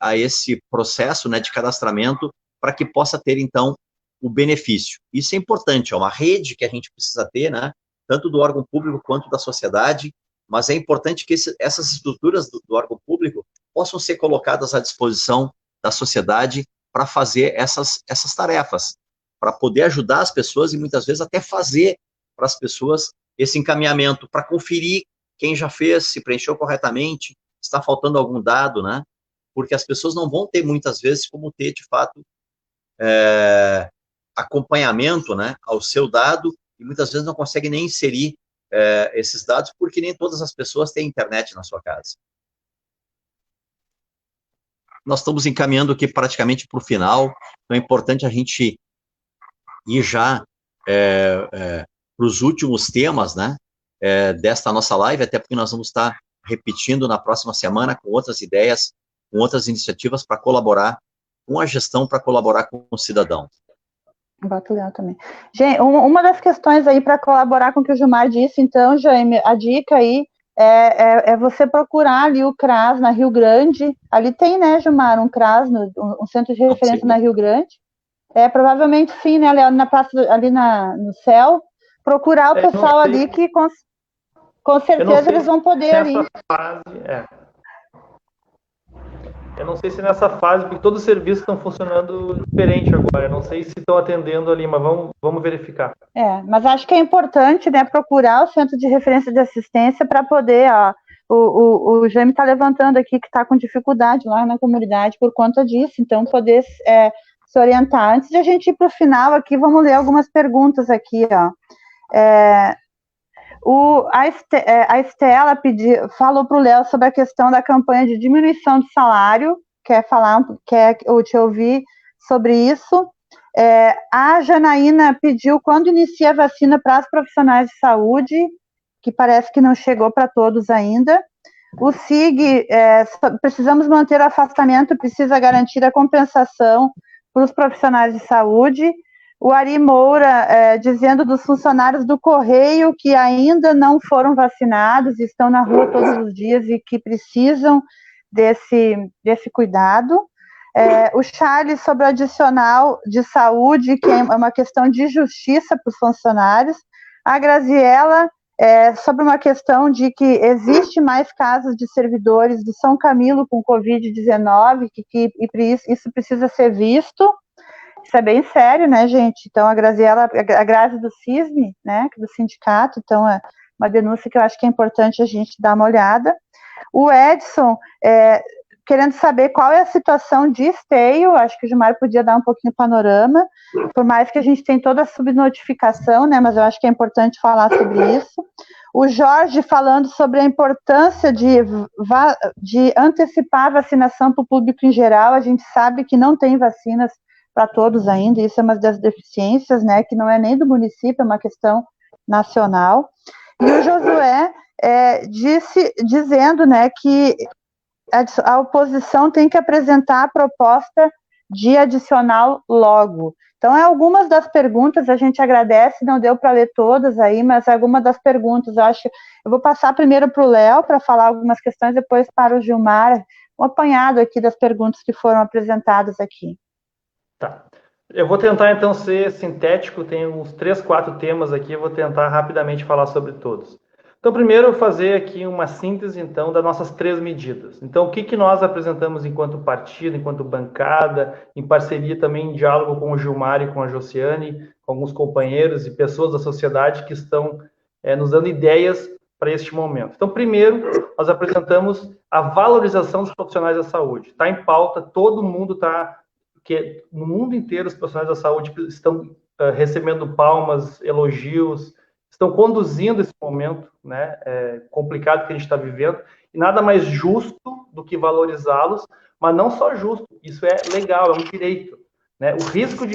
processo, né, de cadastramento, para que possa ter, então, o benefício. Isso é importante, é uma rede que a gente precisa ter, né, tanto do órgão público quanto da sociedade, mas é importante que essas estruturas do órgão público possam ser colocadas à disposição da sociedade para fazer essas tarefas, para poder ajudar as pessoas e muitas vezes até fazer para as pessoas esse encaminhamento, para conferir quem já fez, se preencheu corretamente, está faltando algum dado, né? Porque as pessoas não vão ter muitas vezes como ter, de fato, acompanhamento, né, ao seu dado, e muitas vezes não conseguem nem inserir esses dados, porque nem todas as pessoas têm internet na sua casa. Nós estamos encaminhando aqui praticamente para o final, então é importante a gente ir já para os últimos temas, né, desta nossa live, até porque nós vamos estar repetindo na próxima semana com outras ideias, com outras iniciativas para colaborar com a gestão, para colaborar com o cidadão. Legal também. Gente, uma das questões aí para colaborar com o que o Gilmar disse, então, Jaime, a dica aí é você procurar ali o CRAS na Rio Grande. Ali tem, né, Gilmar, um CRAS, um centro de referência na Rio Grande. Provavelmente sim, né, na praça, ali no céu. Procurar o pessoal ali que com certeza eles vão poder ali. Eu não sei se nessa fase, porque todos os serviços estão funcionando diferente agora. Eu não sei se estão atendendo ali, mas vamos verificar. Mas acho que é importante, né, procurar o centro de referência de assistência para poder, o Jaime está levantando aqui que está com dificuldade lá na comunidade por conta disso, então poder se orientar. Antes de a gente ir para o final aqui, vamos ler algumas perguntas aqui, ó. A Estela falou para o Léo sobre a questão da campanha de diminuição de salário, quer eu te ouvir sobre isso. A Janaína pediu quando inicia a vacina para as profissionais de saúde, que parece que não chegou para todos ainda. O SIG, precisamos manter o afastamento, precisa garantir a compensação para os profissionais de saúde. O Ari Moura dizendo dos funcionários do Correio que ainda não foram vacinados, estão na rua todos os dias e que precisam desse cuidado. O Charles sobre o adicional de saúde, que é uma questão de justiça para os funcionários. A Graziella sobre uma questão de que existe mais casos de servidores do São Camilo com Covid-19 e isso precisa ser visto. Isso é bem sério, né, gente? Então, a Grazi do CISM, né, do sindicato, então é uma denúncia que eu acho que é importante a gente dar uma olhada. O Edson, querendo saber qual é a situação de esteio, acho que o Gilmar podia dar um pouquinho de panorama, por mais que a gente tenha toda a subnotificação, né, mas eu acho que é importante falar sobre isso. O Jorge falando sobre a importância de antecipar a vacinação para o público em geral. A gente sabe que não tem vacinas para todos ainda, isso é uma das deficiências, né, que não é nem do município, é uma questão nacional. E o Josué dizendo, né, que a oposição tem que apresentar a proposta de adicional logo. Então, algumas das perguntas, a gente agradece, não deu para ler todas aí, mas algumas das perguntas, eu vou passar primeiro para o Léo, para falar algumas questões, depois para o Gilmar, um apanhado aqui das perguntas que foram apresentadas aqui. Tá. Eu vou tentar, então, ser sintético, tem uns 3, 4 temas aqui, eu vou tentar rapidamente falar sobre todos. Então, primeiro, fazer aqui uma síntese, então, das nossas 3 medidas. Então, o que nós apresentamos enquanto partido, enquanto bancada, em parceria também, em diálogo com o Gilmar e com a Josiane, com alguns companheiros e pessoas da sociedade que estão nos dando ideias para este momento. Então, primeiro, nós apresentamos a valorização dos profissionais da saúde. Está em pauta, todo mundo está... que no mundo inteiro os profissionais da saúde estão recebendo palmas, elogios, estão conduzindo esse momento, né, complicado que a gente está vivendo, e nada mais justo do que valorizá-los, mas não só justo, isso é legal, é um direito, né? O risco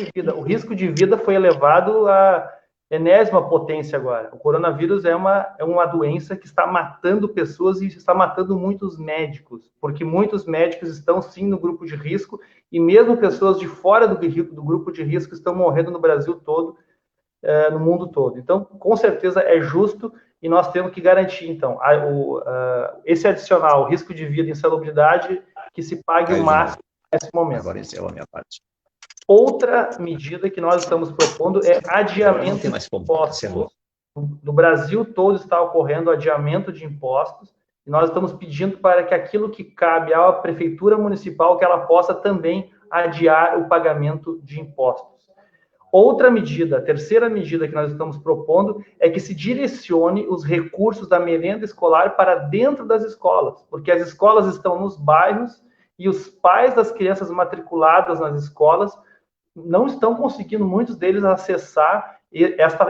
de vida foi elevado à enésima potência agora. O coronavírus é uma doença que está matando pessoas e está matando muitos médicos, porque muitos médicos estão sim no grupo de risco, e mesmo pessoas de fora do grupo de risco estão morrendo no Brasil todo, no mundo todo. Então, com certeza é justo e nós temos que garantir, então, esse adicional, risco de vida e insalubridade, que se pague o máximo nesse momento. Agora encerrou a minha parte. Outra medida que nós estamos propondo é adiamento de impostos. No Brasil todo está ocorrendo adiamento de impostos, e nós estamos pedindo para que aquilo que cabe à prefeitura municipal, que ela possa também adiar o pagamento de impostos. Outra medida, a terceira medida que nós estamos propondo, é que se direcione os recursos da merenda escolar para dentro das escolas, porque as escolas estão nos bairros e os pais das crianças matriculadas nas escolas não estão conseguindo, muitos deles, acessar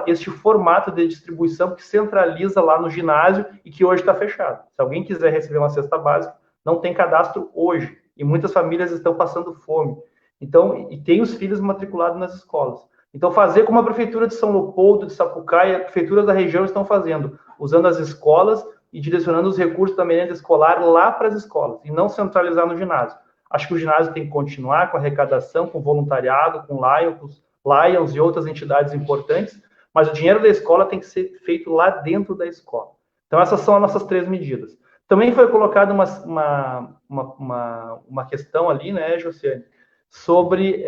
este formato de distribuição que centraliza lá no ginásio e que hoje está fechado. Se alguém quiser receber uma cesta básica, não tem cadastro hoje, e muitas famílias estão passando fome. Então, e tem os filhos matriculados nas escolas. Então, fazer como a Prefeitura de São Leopoldo, de Sapucaí, as prefeituras da região estão fazendo, usando as escolas e direcionando os recursos da merenda escolar lá para as escolas, e não centralizar no ginásio. Acho que o ginásio tem que continuar com a arrecadação, com voluntariado, com Lions e outras entidades importantes, mas o dinheiro da escola tem que ser feito lá dentro da escola. Então, essas são as nossas 3 medidas. Também foi colocada uma questão ali, né, Josiane, sobre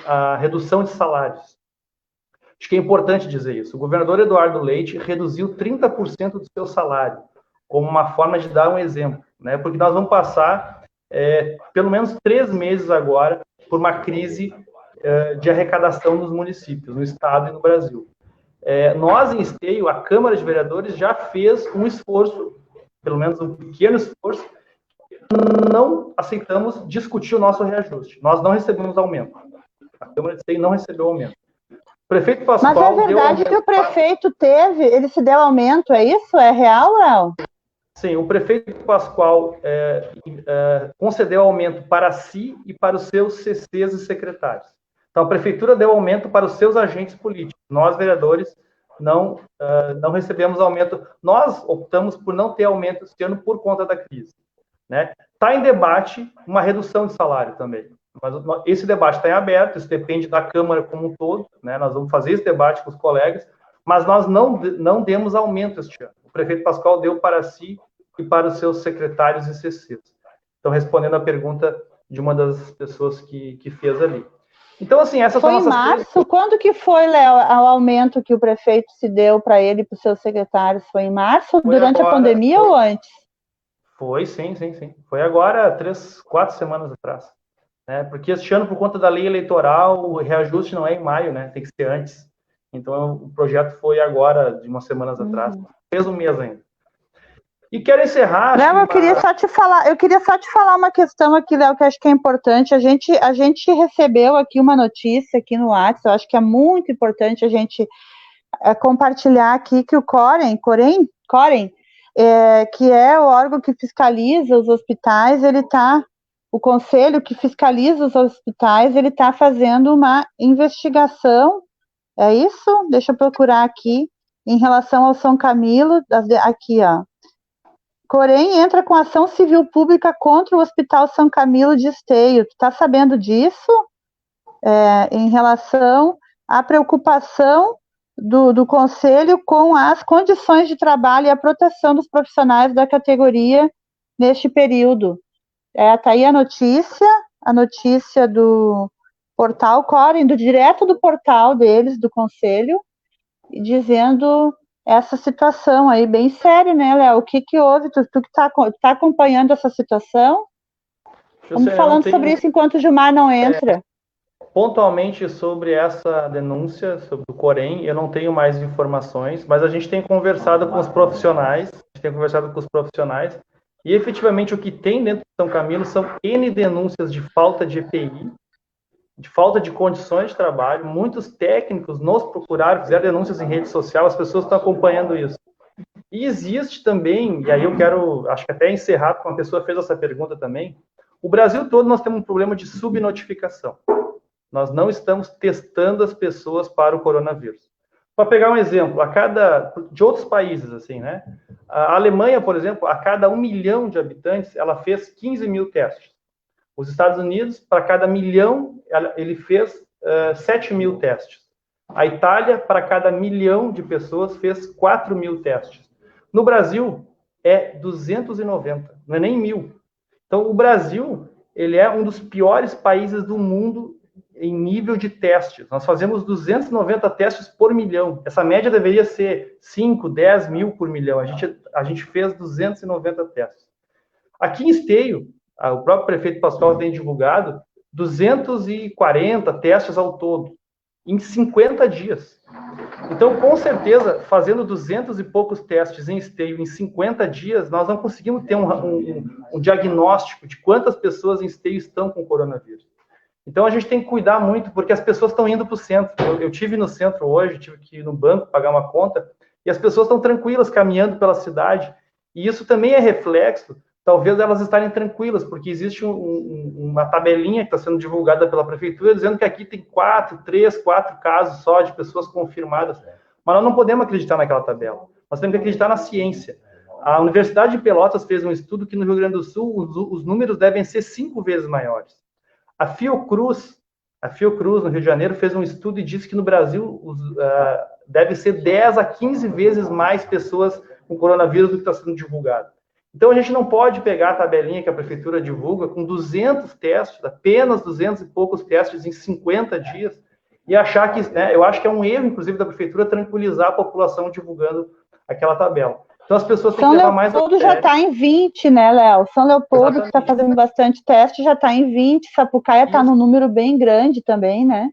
a redução de salários. Acho que é importante dizer isso. O governador Eduardo Leite reduziu 30% do seu salário, como uma forma de dar um exemplo, né? Porque nós vamos passar pelo menos 3 meses agora por uma crise de arrecadação nos municípios, no estado e no Brasil. Nós, em Esteio, a Câmara de Vereadores já fez um esforço, pelo menos um pequeno esforço. Não aceitamos discutir o nosso reajuste. Nós não recebemos aumento. A Câmara de Esteio não recebeu aumento. Prefeito Mas Pascoal é verdade que o prefeito teve, ele se deu aumento, é isso? É real, Léo? Sim, o prefeito Pascoal concedeu aumento para si e para os seus CCs e secretários. Então, a prefeitura deu aumento para os seus agentes políticos. Nós, vereadores, não recebemos aumento. Nós optamos por não ter aumento esse ano por conta da crise. Né? Está em debate uma redução de salário também. Mas esse debate está em aberto, isso depende da Câmara como um todo. Né? Nós vamos fazer esse debate com os colegas, mas nós não demos aumento este ano. O prefeito Pascoal deu para si e para os seus secretários e CCs. Então, respondendo a pergunta de uma das pessoas que fez ali. Então, assim, essas foi são nossas... Foi em março? Quando que foi, Léo, o aumento que o prefeito se deu para ele e para os seus secretários? Foi em março, durante a pandemia ou antes? Foi, sim. Foi agora, 4 semanas atrás. Né? Porque este ano, por conta da lei eleitoral, o reajuste não é em maio, né? Tem que ser antes. Então, o projeto foi agora, de umas semanas atrás. Fez um mês ainda. E quero encerrar... Léo, eu queria só te falar uma questão aqui, Léo, que eu acho que é importante. A gente recebeu aqui uma notícia aqui no WhatsApp, eu acho que é muito importante a gente compartilhar aqui que o Corem, que é o órgão que fiscaliza os hospitais, o conselho que fiscaliza os hospitais, ele está fazendo uma investigação, é isso? Deixa eu procurar aqui, em relação ao São Camilo, aqui, ó. Corém entra com ação civil pública contra o Hospital São Camilo de Esteio. Tu está sabendo disso? Em relação à preocupação do Conselho com as condições de trabalho e a proteção dos profissionais da categoria neste período. Está aí a notícia do portal Corem, direto do portal deles, do Conselho, dizendo essa situação aí, bem séria, né, Léo? O que houve? Tu que tá acompanhando essa situação? Vamos falando sobre isso enquanto o Gilmar não entra. Pontualmente sobre essa denúncia, sobre o Corém, eu não tenho mais informações, mas a gente tem conversado com os profissionais, e efetivamente o que tem dentro de São Camilo são N denúncias de falta de EPI, de falta de condições de trabalho. Muitos técnicos nos procuraram, fizeram denúncias em rede social, as pessoas estão acompanhando isso. E existe também, e aí eu quero, acho que até encerrar, porque uma pessoa fez essa pergunta também, o Brasil todo nós temos um problema de subnotificação. Nós não estamos testando as pessoas para o coronavírus. Para pegar um exemplo, de outros países, assim, né? A Alemanha, por exemplo, a cada 1 milhão de habitantes, ela fez 15 mil testes. Os Estados Unidos, para cada 1 milhão, ele fez 7 mil testes. A Itália, para cada 1 milhão de pessoas, fez 4 mil testes. No Brasil, é 290, não é nem 1.000. Então, o Brasil, ele é um dos piores países do mundo em nível de testes. Nós fazemos 290 testes por milhão. Essa média deveria ser 5, 10 mil por milhão. A gente fez 290 testes. Aqui em Esteio, o próprio prefeito Pascoal tem divulgado 240 testes ao todo, em 50 dias. Então, com certeza, fazendo 200 e poucos testes em Esteio em 50 dias, nós não conseguimos ter um diagnóstico de quantas pessoas em Esteio estão com coronavírus. Então, a gente tem que cuidar muito, porque as pessoas estão indo para o centro. Eu tive no centro hoje, tive que ir no banco pagar uma conta, e as pessoas estão tranquilas, caminhando pela cidade. E isso também é reflexo, talvez elas estarem tranquilas, porque existe uma tabelinha que está sendo divulgada pela prefeitura, dizendo que aqui tem 3, 4 casos só de pessoas confirmadas. Mas nós não podemos acreditar naquela tabela. Nós temos que acreditar na ciência. A Universidade de Pelotas fez um estudo que no Rio Grande do Sul os números devem ser 5 vezes maiores. A Fiocruz, no Rio de Janeiro, fez um estudo e disse que no Brasil deve ser 10 a 15 vezes mais pessoas com coronavírus do que está sendo divulgado. Então, a gente não pode pegar a tabelinha que a prefeitura divulga com 200 testes, apenas 200 e poucos testes em 50 dias, e achar que... eu acho que é um erro, inclusive, da prefeitura tranquilizar a população divulgando aquela tabela. Então, as pessoas têm que levar mais a sério. São Leopoldo já está em 20, né, Léo? São Leopoldo, que está fazendo bastante teste, já está em 20. Sapucaia está num número bem grande também, né?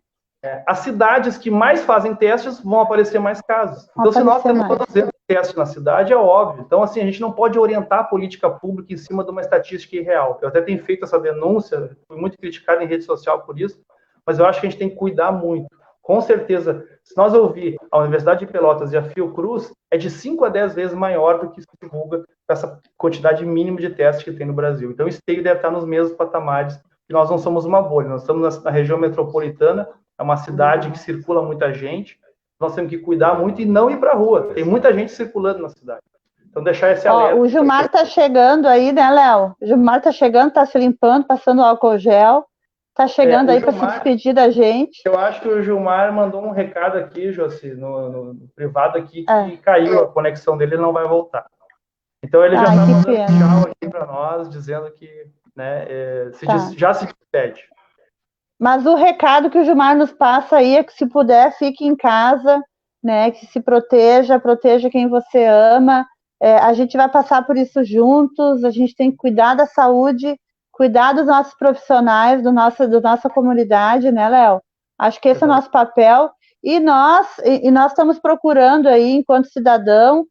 As cidades que mais fazem testes vão aparecer mais casos. Então, se nós temos 200 testes na cidade, é óbvio. Então, assim, a gente não pode orientar a política pública em cima de uma estatística irreal. Eu até tenho feito essa denúncia, fui muito criticado em rede social por isso, mas eu acho que a gente tem que cuidar muito. Com certeza, se nós ouvir a Universidade de Pelotas e a Fiocruz, é de 5 a 10 vezes maior do que se divulga com essa quantidade mínima de testes que tem no Brasil. Então, o Esteio deve estar nos mesmos patamares, e nós não somos uma bolha, nós estamos na região metropolitana, é uma cidade que circula muita gente, nós temos que cuidar muito e não ir para a rua. Tem muita gente circulando na cidade. Então, deixar esse alerta. O Gilmar está chegando aí, né, Léo? O Gilmar está chegando, está se limpando, passando álcool gel. Está chegando aí para se despedir da gente. Eu acho que o Gilmar mandou um recado aqui, Josi, no privado aqui, que caiu a conexão dele e não vai voltar. Então, ele já está mandando tchau aqui para nós, dizendo que, né, já se despede. Mas o recado que o Gilmar nos passa aí é que, se puder, fique em casa, né, que se proteja quem você ama. A gente vai passar por isso juntos, a gente tem que cuidar da saúde, cuidar dos nossos profissionais, da nossa comunidade, né, Léo? Acho que esse é o nosso papel. E nós estamos procurando aí, enquanto cidadão,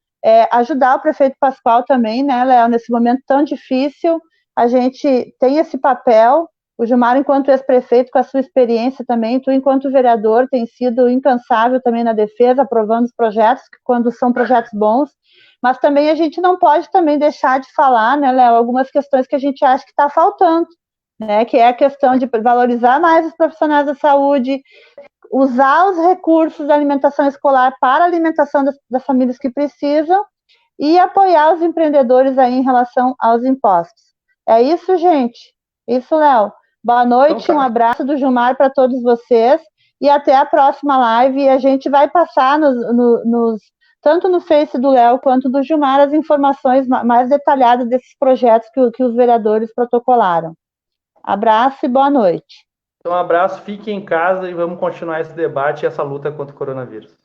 ajudar o prefeito Pascoal também, né, Léo? Nesse momento tão difícil, a gente tem esse papel. O Gilmar, enquanto ex-prefeito, com a sua experiência também, tu, enquanto vereador, tem sido incansável também na defesa, aprovando os projetos, quando são projetos bons. Mas também a gente não pode também deixar de falar, né, Léo, algumas questões que a gente acha que está faltando, né, que é a questão de valorizar mais os profissionais da saúde, usar os recursos da alimentação escolar para a alimentação das famílias que precisam e apoiar os empreendedores aí em relação aos impostos. É isso, gente. Isso, Léo. Boa noite, um abraço do Gilmar para todos vocês e até a próxima live. E a gente vai passar tanto no Face do Léo quanto do Gilmar, as informações mais detalhadas desses projetos que os vereadores protocolaram. Abraço e boa noite. Então, um abraço, fiquem em casa e vamos continuar esse debate e essa luta contra o coronavírus.